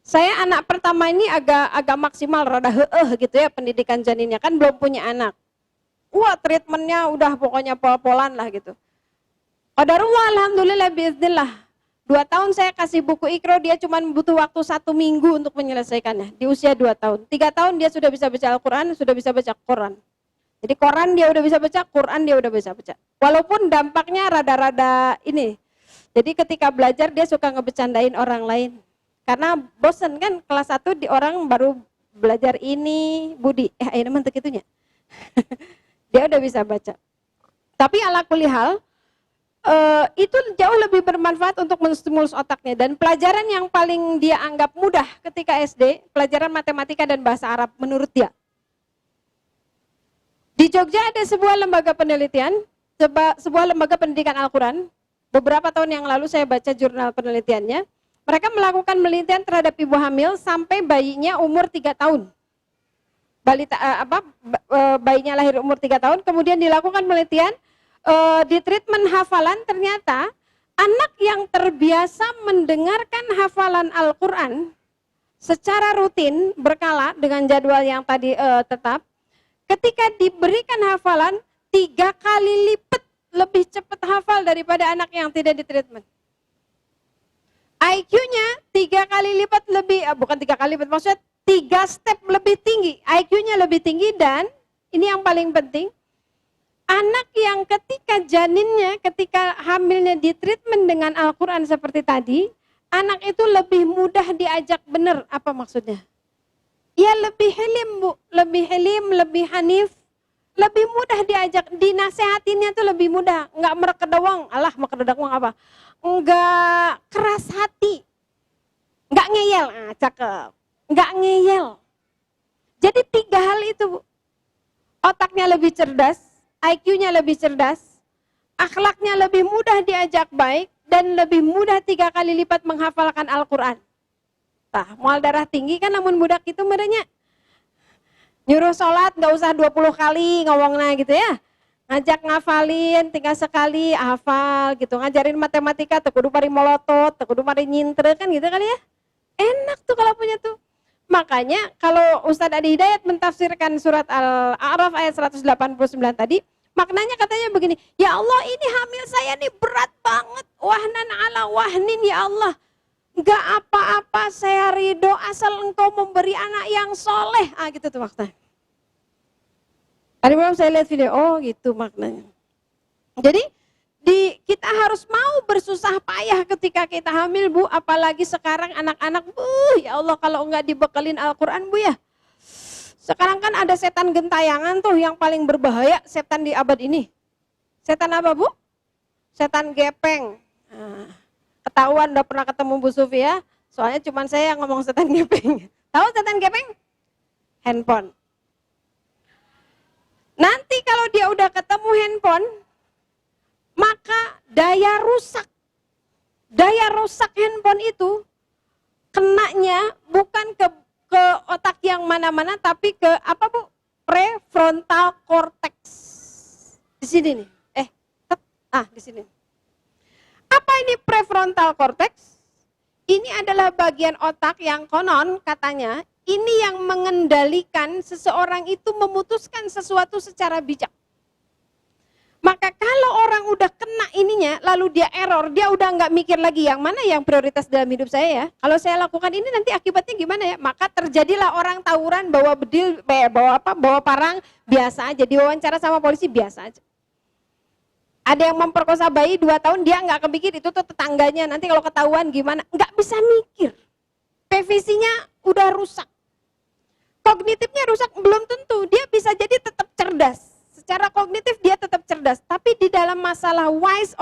Saya anak pertama ini agak maksimal, rada gitu ya pendidikan janinnya, kan belum punya anak. Wah treatmentnya udah pokoknya pol-polan lah gitu. Qadarullah alhamdulillah biiznillah. 2 tahun saya kasih buku Iqra, dia cuma butuh waktu 1 minggu untuk menyelesaikannya. Di usia 2 tahun. 3 tahun dia sudah bisa baca Al-Quran, sudah bisa baca Quran. Jadi Quran dia udah bisa baca, Quran dia udah bisa baca. Walaupun dampaknya rada-rada ini. Jadi ketika belajar dia suka ngebecandain orang lain. Karena bosen kan kelas 1 di orang baru belajar ini, Budi. Ini mantek itunya. Dia udah bisa baca. Tapi ala kulli hal, itu jauh lebih bermanfaat untuk menstimulus otaknya. Dan pelajaran yang paling dia anggap mudah ketika SD, pelajaran matematika dan bahasa Arab menurut dia. Di Jogja ada sebuah lembaga penelitian, sebuah lembaga pendidikan Al-Quran. Beberapa tahun yang lalu saya baca jurnal penelitiannya. Mereka melakukan penelitian terhadap ibu hamil sampai bayinya umur 3 tahun. Bayinya lahir umur 3 tahun, kemudian dilakukan penelitian, di treatment hafalan ternyata anak yang terbiasa mendengarkan hafalan Al-Quran secara rutin, berkala dengan jadwal yang tadi tetap, ketika diberikan hafalan, 3 kali lipat lebih cepat hafal daripada anak yang tidak di treatment. IQ-nya 3 kali lipat lebih, bukan 3 kali lipat, maksudnya 3 step lebih tinggi. IQ-nya lebih tinggi dan ini yang paling penting, anak yang ketika janinnya, ketika hamilnya di treatment dengan Al-Quran seperti tadi, anak itu lebih mudah diajak benar. Apa maksudnya? Ya lebih helim Bu, lebih helim, lebih hanif, lebih mudah diajak, dinasehatinnya tuh lebih mudah. Enggak merekedawang, alah merekedawang apa? Enggak keras hati, enggak ngeyel, cakep, enggak ngeyel. Jadi 3 hal itu Bu. Otaknya lebih cerdas, IQ-nya lebih cerdas, akhlaknya lebih mudah diajak baik, dan lebih mudah 3 kali lipat menghafalkan Al-Quran. Nah, mual darah tinggi kan namun budak itu merenya. Nyuruh sholat gak usah 20 kali ngomongnya gitu ya. Ngajak ngafalin, tinggal sekali hafal gitu. Ngajarin matematika, tekudu mari molotot, tekudu mari nyintre kan gitu kali ya. Enak tuh kalau punya tuh. Makanya kalau Ustadz Adi Hidayat mentafsirkan surat Al-A'raf ayat 189 tadi, maknanya katanya begini, ya Allah ini hamil saya nih berat banget, wahnan ala wahnin ya Allah. Enggak apa-apa saya ridho asal engkau memberi anak yang soleh. Gitu tuh maknanya. Tadi malam saya lihat video, oh gitu maknanya. Jadi kita harus mau bersusah payah ketika kita hamil Bu, apalagi sekarang anak-anak, ya Allah kalau enggak dibekelin Al-Quran Bu ya. Sekarang kan ada setan gentayangan tuh yang paling berbahaya setan di abad ini. Setan apa Bu? Setan gepeng. Ketahuan udah pernah ketemu Bu Sufi ya, soalnya cuma saya yang ngomong setan gepeng. Tahu setan gepeng? Handphone. Nanti kalau dia udah ketemu handphone, maka daya rusak handphone itu kenanya bukan ke otak yang mana-mana, tapi ke apa Bu? Prefrontal cortex. Di sini nih. Di sini. Apa ini prefrontal cortex? Ini adalah bagian otak yang konon katanya ini yang mengendalikan seseorang itu memutuskan sesuatu secara bijak. Maka kalau orang udah kena ininya, lalu dia error, dia udah nggak mikir lagi yang mana yang prioritas dalam hidup saya ya. Kalau saya lakukan ini nanti akibatnya gimana ya? Maka terjadilah orang tawuran bawa bedil, bawa parang biasa aja. Diwawancara sama polisi biasa aja. Ada yang memperkosa bayi 2 tahun, dia nggak kepikir itu tuh tetangganya. Nanti kalau ketahuan gimana? Nggak bisa mikir. PVC-nya udah rusak. Kognitifnya rusak, belum tentu. Dia bisa jadi tetap cerdas. Secara kognitif dia tetap cerdas. Tapi di dalam masalah wise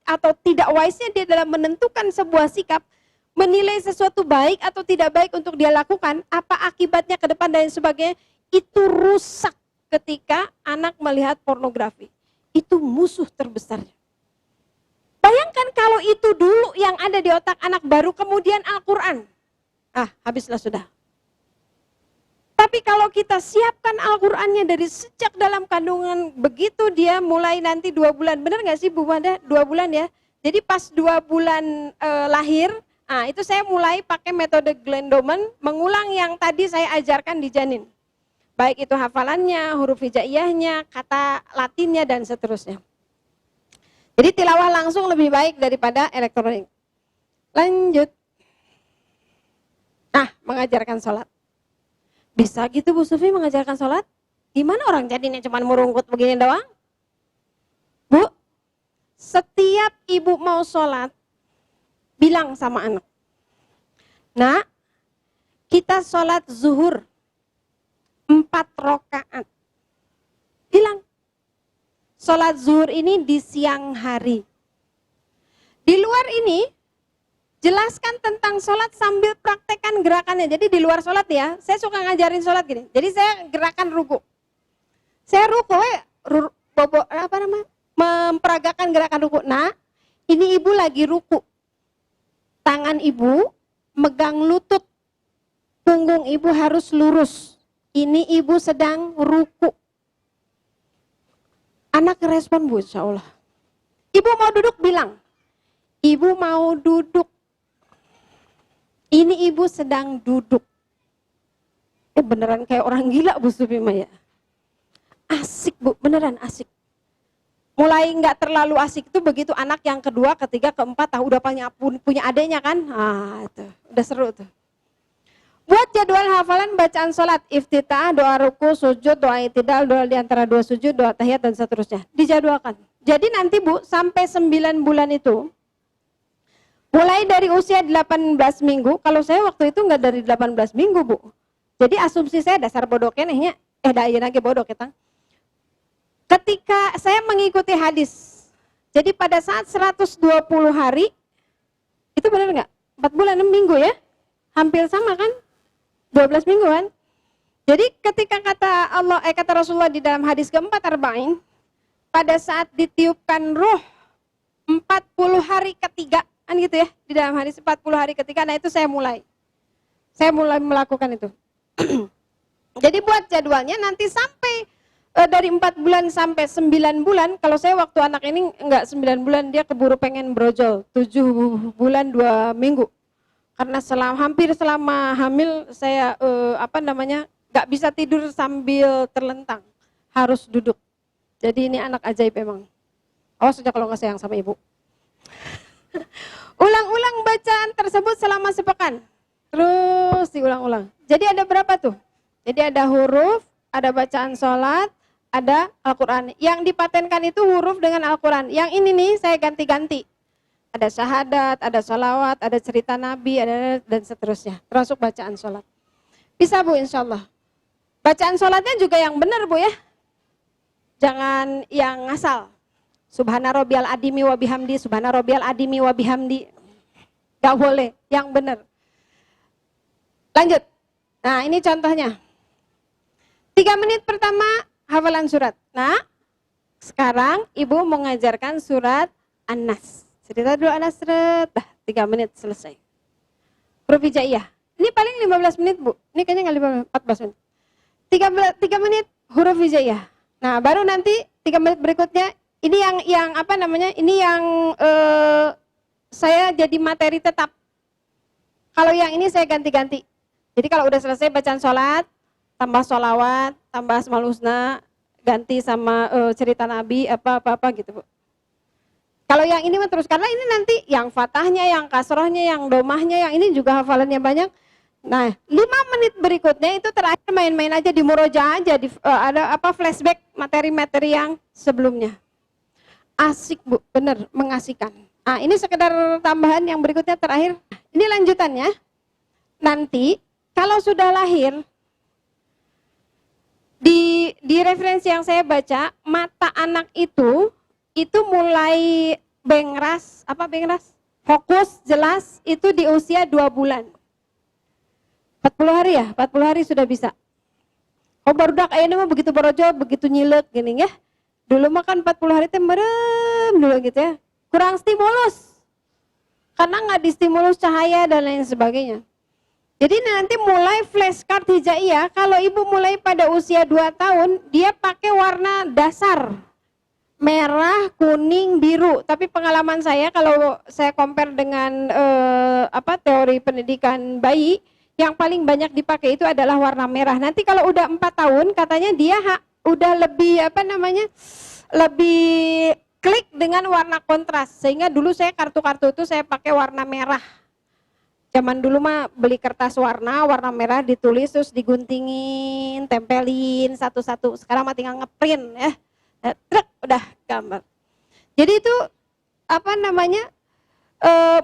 atau tidak wise-nya dia dalam menentukan sebuah sikap, menilai sesuatu baik atau tidak baik untuk dia lakukan, apa akibatnya ke depan dan sebagainya, itu rusak ketika anak melihat pornografi. Itu musuh terbesarnya. Bayangkan kalau itu dulu yang ada di otak anak baru kemudian Al-Quran. Habislah sudah. Tapi kalau kita siapkan Al-Qurannya dari sejak dalam kandungan, begitu dia mulai nanti 2 bulan. Benar gak sih Bu Mada? 2 bulan ya. Jadi pas 2 bulan lahir, itu saya mulai pakai metode Glendoman, mengulang yang tadi saya ajarkan di janin. Baik itu hafalannya, huruf hijaiyahnya, kata latinnya, dan seterusnya. Jadi tilawah langsung lebih baik daripada elektronik. Lanjut. Mengajarkan sholat. Bisa gitu Bu Sufi mengajarkan sholat? Gimana orang jadinya cuma merungkut begini doang? Bu, setiap ibu mau sholat, bilang sama anak. Nak, kita sholat zuhur 4 rakaat. Bilang, sholat zuhur ini di siang hari. Di luar ini, jelaskan tentang sholat sambil praktekkan gerakannya. Jadi di luar sholat ya, saya suka ngajarin sholat gini. Jadi saya gerakan ruku. Saya ruku, memperagakan gerakan ruku. Nah, ini ibu lagi ruku. Tangan ibu megang lutut. Punggung ibu harus lurus. Ini ibu sedang ruku. Anak respon Bu, insya Allah. Ibu mau duduk bilang, ibu mau duduk. Ini ibu sedang duduk. Beneran kayak orang gila Bu Sufi Maya. Asik Bu, beneran asik. Mulai nggak terlalu asik itu begitu anak yang kedua, ketiga, keempat, udah punya adeknya kan, itu udah seru tuh. Buat jadwal hafalan bacaan sholat, iftitah, doa ruku, sujud, doa i'tidal, doa di antara dua sujud, doa tahiyat dan seterusnya. Dijadwalkan. Jadi nanti Bu, sampai 9 bulan itu, mulai dari usia 18 minggu, kalau saya waktu itu nggak dari 18 minggu Bu. Jadi asumsi saya dasar bodoh kenehnya, daya lagi bodoh kita. Ketika saya mengikuti hadis, jadi pada saat 120 hari, itu benar nggak? 4 bulan 6 minggu ya? Hampir sama kan? 12 minggu kan? Jadi ketika kata Rasulullah di dalam hadis keempat arba'in, pada saat ditiupkan ruh 40 hari ketiga, kan gitu ya, di dalam hadis 40 hari ketiga, nah itu saya mulai melakukan itu. Jadi buat jadwalnya nanti sampai dari 4 bulan sampai 9 bulan, kalau saya waktu anak ini enggak 9 bulan, dia keburu pengen brojol, 7 bulan 2 minggu. Karena hampir selama hamil saya enggak bisa tidur sambil terlentang, harus duduk. Jadi ini anak ajaib emang. Awas saja kalau nggak sayang sama ibu. Ulang-ulang bacaan tersebut selama sepekan. Terus diulang-ulang. Jadi ada berapa tuh? Jadi ada huruf, ada bacaan sholat, ada Al-Quran. Yang dipatenkan itu huruf dengan Al-Quran. Yang ini nih saya ganti-ganti. Ada syahadat, ada sholawat, ada cerita Nabi, dan seterusnya. Termasuk bacaan sholat. Bisa Bu insya Allah. Bacaan sholatnya juga yang benar Bu ya. Jangan yang ngasal. Subhana rabbiyal adimi wa bihamdi, subhana rabbiyal adimi wa bihamdi. Gak boleh, yang benar. Lanjut. Nah ini contohnya. 3 menit pertama hafalan surat. Nah, sekarang ibu mengajarkan surat An-Nas. Cerita dulu An-Nas, dah 3 menit selesai. Huruf hijaiyah. Ini paling 15 menit Bu. Ini kayaknya nggak 14 menit. 3 menit huruf hijaiyah. Nah, baru nanti 3 menit berikutnya ini yang apa namanya? Ini yang saya jadi materi tetap. Kalau yang ini saya ganti-ganti. Jadi kalau udah selesai bacaan sholat, tambah sholawat, tambah asmaul husna, ganti sama cerita Nabi, apa gitu Bu. Kalau yang ini terus, karena ini nanti yang fatahnya, yang kasrohnya, yang domahnya, yang ini juga hafalannya banyak. Nah, 5 menit berikutnya itu terakhir main-main aja, di murojaah aja, ada flashback materi-materi yang sebelumnya. Asik Bu, bener, mengasihkan. Nah, ini sekedar tambahan yang berikutnya terakhir. Ini lanjutannya. Nanti kalau sudah lahir, di referensi yang saya baca, mata anak itu mulai bengras, fokus, jelas, itu di usia 2 bulan. 40 hari ya? 40 hari sudah bisa. Oh barudak ini mah begitu borojo, begitu nyilek gini ya. Dulu mah kan 40 hari teh merem dulu gitu ya. Kurang stimulus. Karena nggak distimulus cahaya dan lain sebagainya. Jadi nanti mulai flashcard hijaiyah, kalau ibu mulai pada usia 2 tahun, dia pakai warna dasar. Merah, kuning, biru. Tapi pengalaman saya kalau saya compare dengan teori pendidikan bayi, yang paling banyak dipakai itu adalah warna merah. Nanti kalau udah 4 tahun, katanya dia udah lebih lebih klik dengan warna kontras. Sehingga dulu saya kartu-kartu itu saya pakai warna merah. Zaman dulu mah beli kertas warna merah ditulis terus diguntingin, tempelin satu-satu. Sekarang mah tinggal ngeprint ya. Truk udah gambar. Jadi itu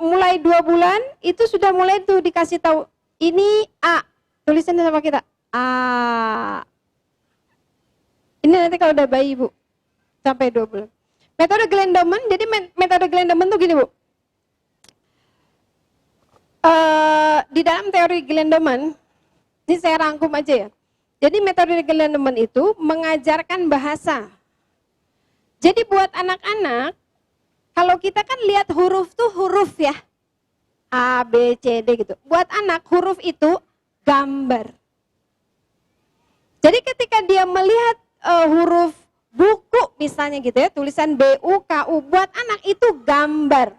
mulai 2 bulan itu sudah mulai tuh dikasih tahu ini A. Tulisannya sama kita. A. Ini nanti kalau udah bayi Bu sampai 2 bulan. Metode Glendoman, jadi metode Glendoman tuh gini Bu. Di dalam teori Glendoman, ini saya rangkum aja ya. Jadi metode Glendoman itu mengajarkan bahasa. Jadi buat anak-anak, kalau kita kan lihat huruf tuh huruf ya. A, B, C, D gitu. Buat anak huruf itu gambar. Jadi ketika dia melihat huruf buku misalnya gitu ya, tulisan B-U-K-U, buat anak itu gambar.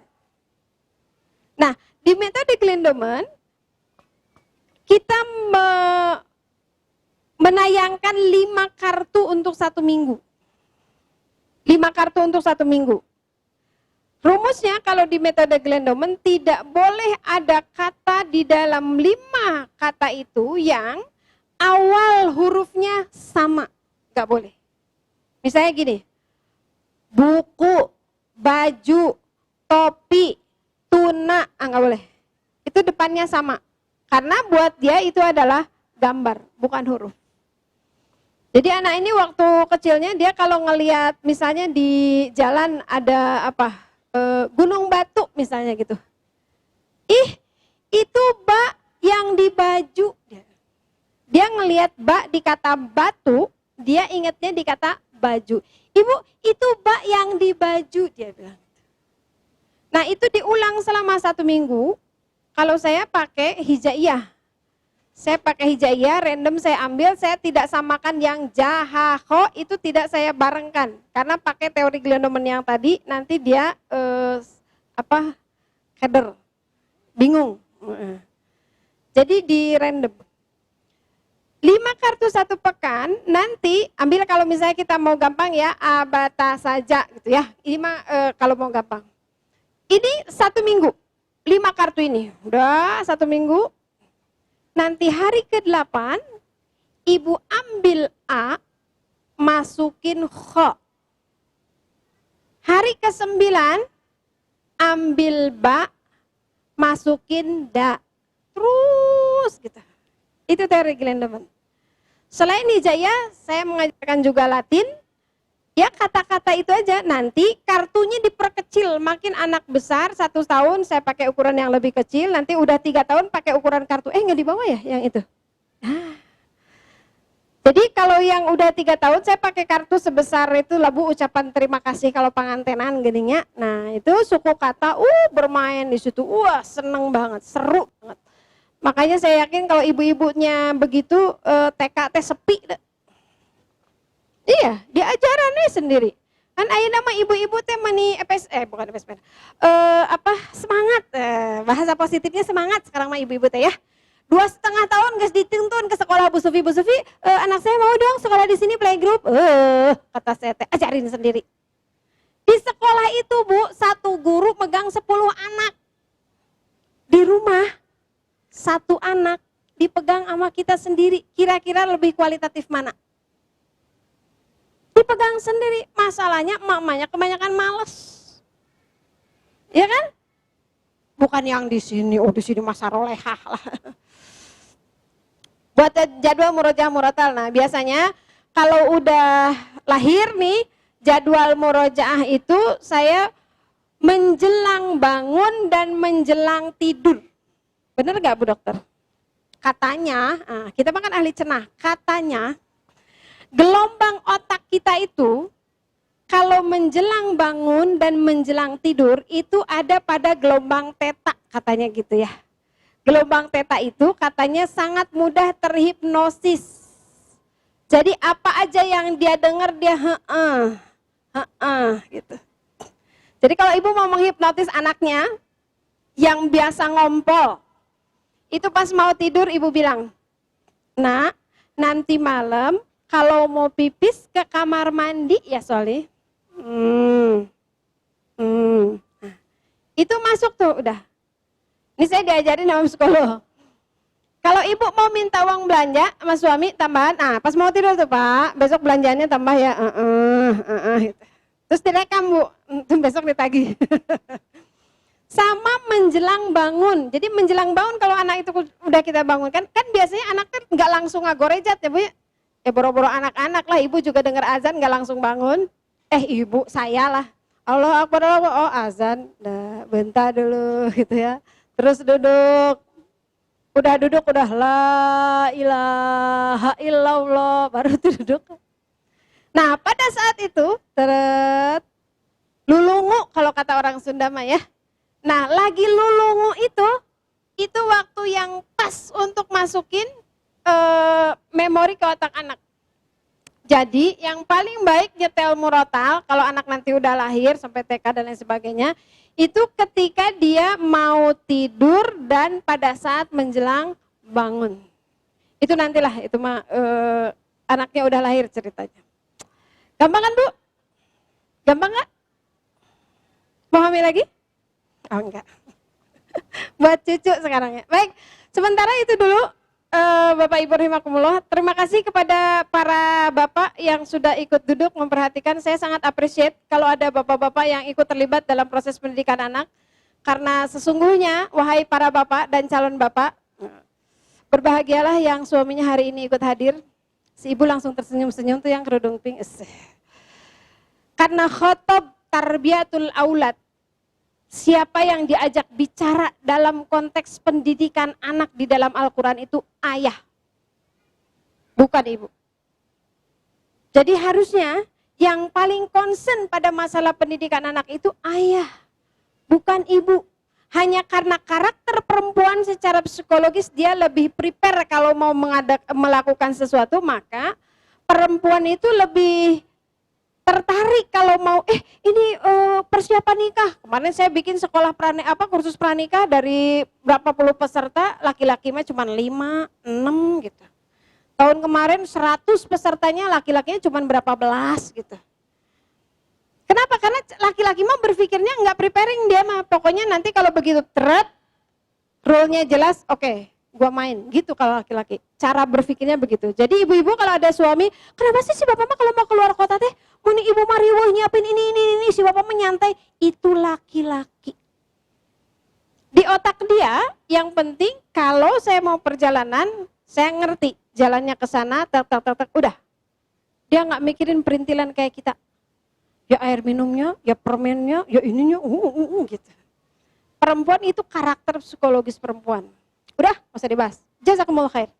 Nah, di metode Glendoman, kita menayangkan 5 kartu untuk 1 minggu. 5 kartu untuk 1 minggu. Rumusnya kalau di metode Glendoman tidak boleh ada kata di dalam 5 kata itu yang awal hurufnya sama. Gak boleh. Misalnya gini, buku, baju, topi, tuna, gak boleh. Itu depannya sama. Karena buat dia itu adalah gambar, bukan huruf. Jadi anak ini waktu kecilnya dia kalau ngelihat misalnya di jalan ada apa, gunung batu misalnya gitu. Ih, itu bak yang di baju. Dia ngelihat bak di kata batu, dia ingatnya di kata baju. Ibu, itu bak yang di baju, dia bilang. Nah itu diulang selama 1 minggu. Kalau saya pakai hijaiyah. Saya pakai hijaiyah, random saya ambil, saya tidak samakan yang jahaho, itu tidak saya barengkan. Karena pakai teori Glendoman yang tadi, nanti dia header, bingung. Jadi di random. 5 kartu 1 pekan, nanti ambil kalau misalnya kita mau gampang ya, abata saja gitu ya. Ini kalau mau gampang. Ini 1 minggu, 5 kartu ini, udah 1 minggu. Nanti hari ke-8, ibu ambil A, masukin kho. Hari ke-9, ambil ba, masukin da. Terus gitu. Itu teori Glendoman. Selain hijaiyah, saya mengajarkan juga Latin. Ya kata-kata itu aja, nanti kartunya diperkecil, makin anak besar 1 tahun saya pakai ukuran yang lebih kecil, nanti udah 3 tahun pakai ukuran kartu, nggak dibawa ya yang itu. Jadi kalau yang udah 3 tahun saya pakai kartu sebesar itu labu ucapan terima kasih kalau pengantenan gininya. Nah itu suku kata, bermain di situ, seneng banget, seru banget. Makanya saya yakin kalau ibu-ibunya begitu TK teh sepi deh. Iya, diajarannya sendiri. Kan ayah nama ibu-ibu teh mani bukan FSP. Semangat. Bahasa positifnya semangat sekarang mah ibu-ibu teh ya. 2,5 tahun guys dituntun ke sekolah Bu Sufi, anak saya mau dong sekolah di sini playgroup. Kata saya teh ajarin sendiri. Di sekolah itu Bu, 1 guru megang 10 anak. Di rumah 1 anak dipegang sama kita sendiri. Kira-kira lebih kualitatif mana? Dipegang sendiri, masalahnya mamanya kebanyakan males, ya kan? Bukan yang di sini, di sini masa rolehah lah. Buat jadwal murojaah murotal, nah biasanya kalau udah lahir nih, jadwal murojaah itu saya menjelang bangun dan menjelang tidur. Bener gak Bu Dokter? Katanya, kita makan ahli cenah, katanya gelombang otak kita itu kalau menjelang bangun dan menjelang tidur itu ada pada gelombang teta katanya gitu ya. Gelombang teta itu katanya sangat mudah terhipnosis. Jadi apa aja yang dia dengar dia gitu. Jadi kalau ibu mau menghipnotis anaknya yang biasa ngompol, itu pas mau tidur ibu bilang, "Nak, nanti malam kalau mau pipis ke kamar mandi ya Soli." Nah, itu masuk tuh udah. Ini saya diajarin sama psikolog. Kalau ibu mau minta uang belanja sama suami tambahan, pas mau tidur tuh Pak, besok belanjanya tambah ya, gitu. Terus direkam Bu, besok ditagih. Sama menjelang bangun. Jadi menjelang bangun kalau anak itu udah kita bangunkan, kan biasanya anak kan nggak langsung ngagorejat ya Bu ya. Boro-boro anak-anak lah, ibu juga dengar azan nggak langsung bangun. Ibu saya lah, Allah Akbar, azan, bentar dulu gitu ya. Terus duduk, udah la ilaha illallah, baru duduk. Nah pada saat itu, lulungu kalau kata orang Sunda mah ya. Nah lagi lulungu itu waktu yang pas untuk masukin memori ke otak anak. Jadi yang paling baik nyetel murotal kalau anak nanti udah lahir sampai TK dan lain sebagainya, itu ketika dia mau tidur dan pada saat menjelang bangun. Itu nantilah, itu mah anaknya udah lahir ceritanya. Gampang kan Bu? Gampang nggak? Mau hamil lagi? Oh enggak. Buat cucu sekarang ya. Baik, sementara itu dulu Bapak Ibu rahimakumullah. Terima kasih kepada para bapak yang sudah ikut duduk memperhatikan. Saya sangat appreciate kalau ada bapak-bapak yang ikut terlibat dalam proses pendidikan anak. Karena sesungguhnya wahai para bapak dan calon bapak, berbahagialah yang suaminya hari ini ikut hadir. Si ibu langsung tersenyum-senyum tuh yang kerudung pink. Karena khotob tarbiyatul aulad. Siapa yang diajak bicara dalam konteks pendidikan anak di dalam Al-Quran itu ayah, bukan ibu. Jadi harusnya yang paling concern pada masalah pendidikan anak itu ayah, bukan ibu. Hanya karena karakter perempuan secara psikologis dia lebih prepare kalau mau melakukan sesuatu, maka perempuan itu lebih tertarik kalau mau ini persiapan nikah. Kemarin saya bikin sekolah kursus pranikah dari berapa puluh peserta, laki-laki mah cuma 5, 6 gitu. Tahun kemarin 100 pesertanya, laki-lakinya cuma berapa belas gitu. Kenapa? Karena laki-laki mah berpikirnya nggak preparing, dia mah pokoknya nanti kalau begitu rule-nya jelas, oke, gua main gitu. Kalau laki-laki cara berpikirnya begitu. Jadi ibu-ibu kalau ada suami, kenapa sih si bapak mah kalau mau keluar kota teh muni ibu mariwuh nyiapin ini, si bapak menyantai, itu laki-laki. Di otak dia yang penting kalau saya mau perjalanan, saya ngerti jalannya ke sana, udah. Dia nggak mikirin perintilan kayak kita. Ya air minumnya, ya permennya, ya ininya, gitu. Perempuan itu karakter psikologis perempuan. Udah, nggak usah dibahas. Jazakumullah khair.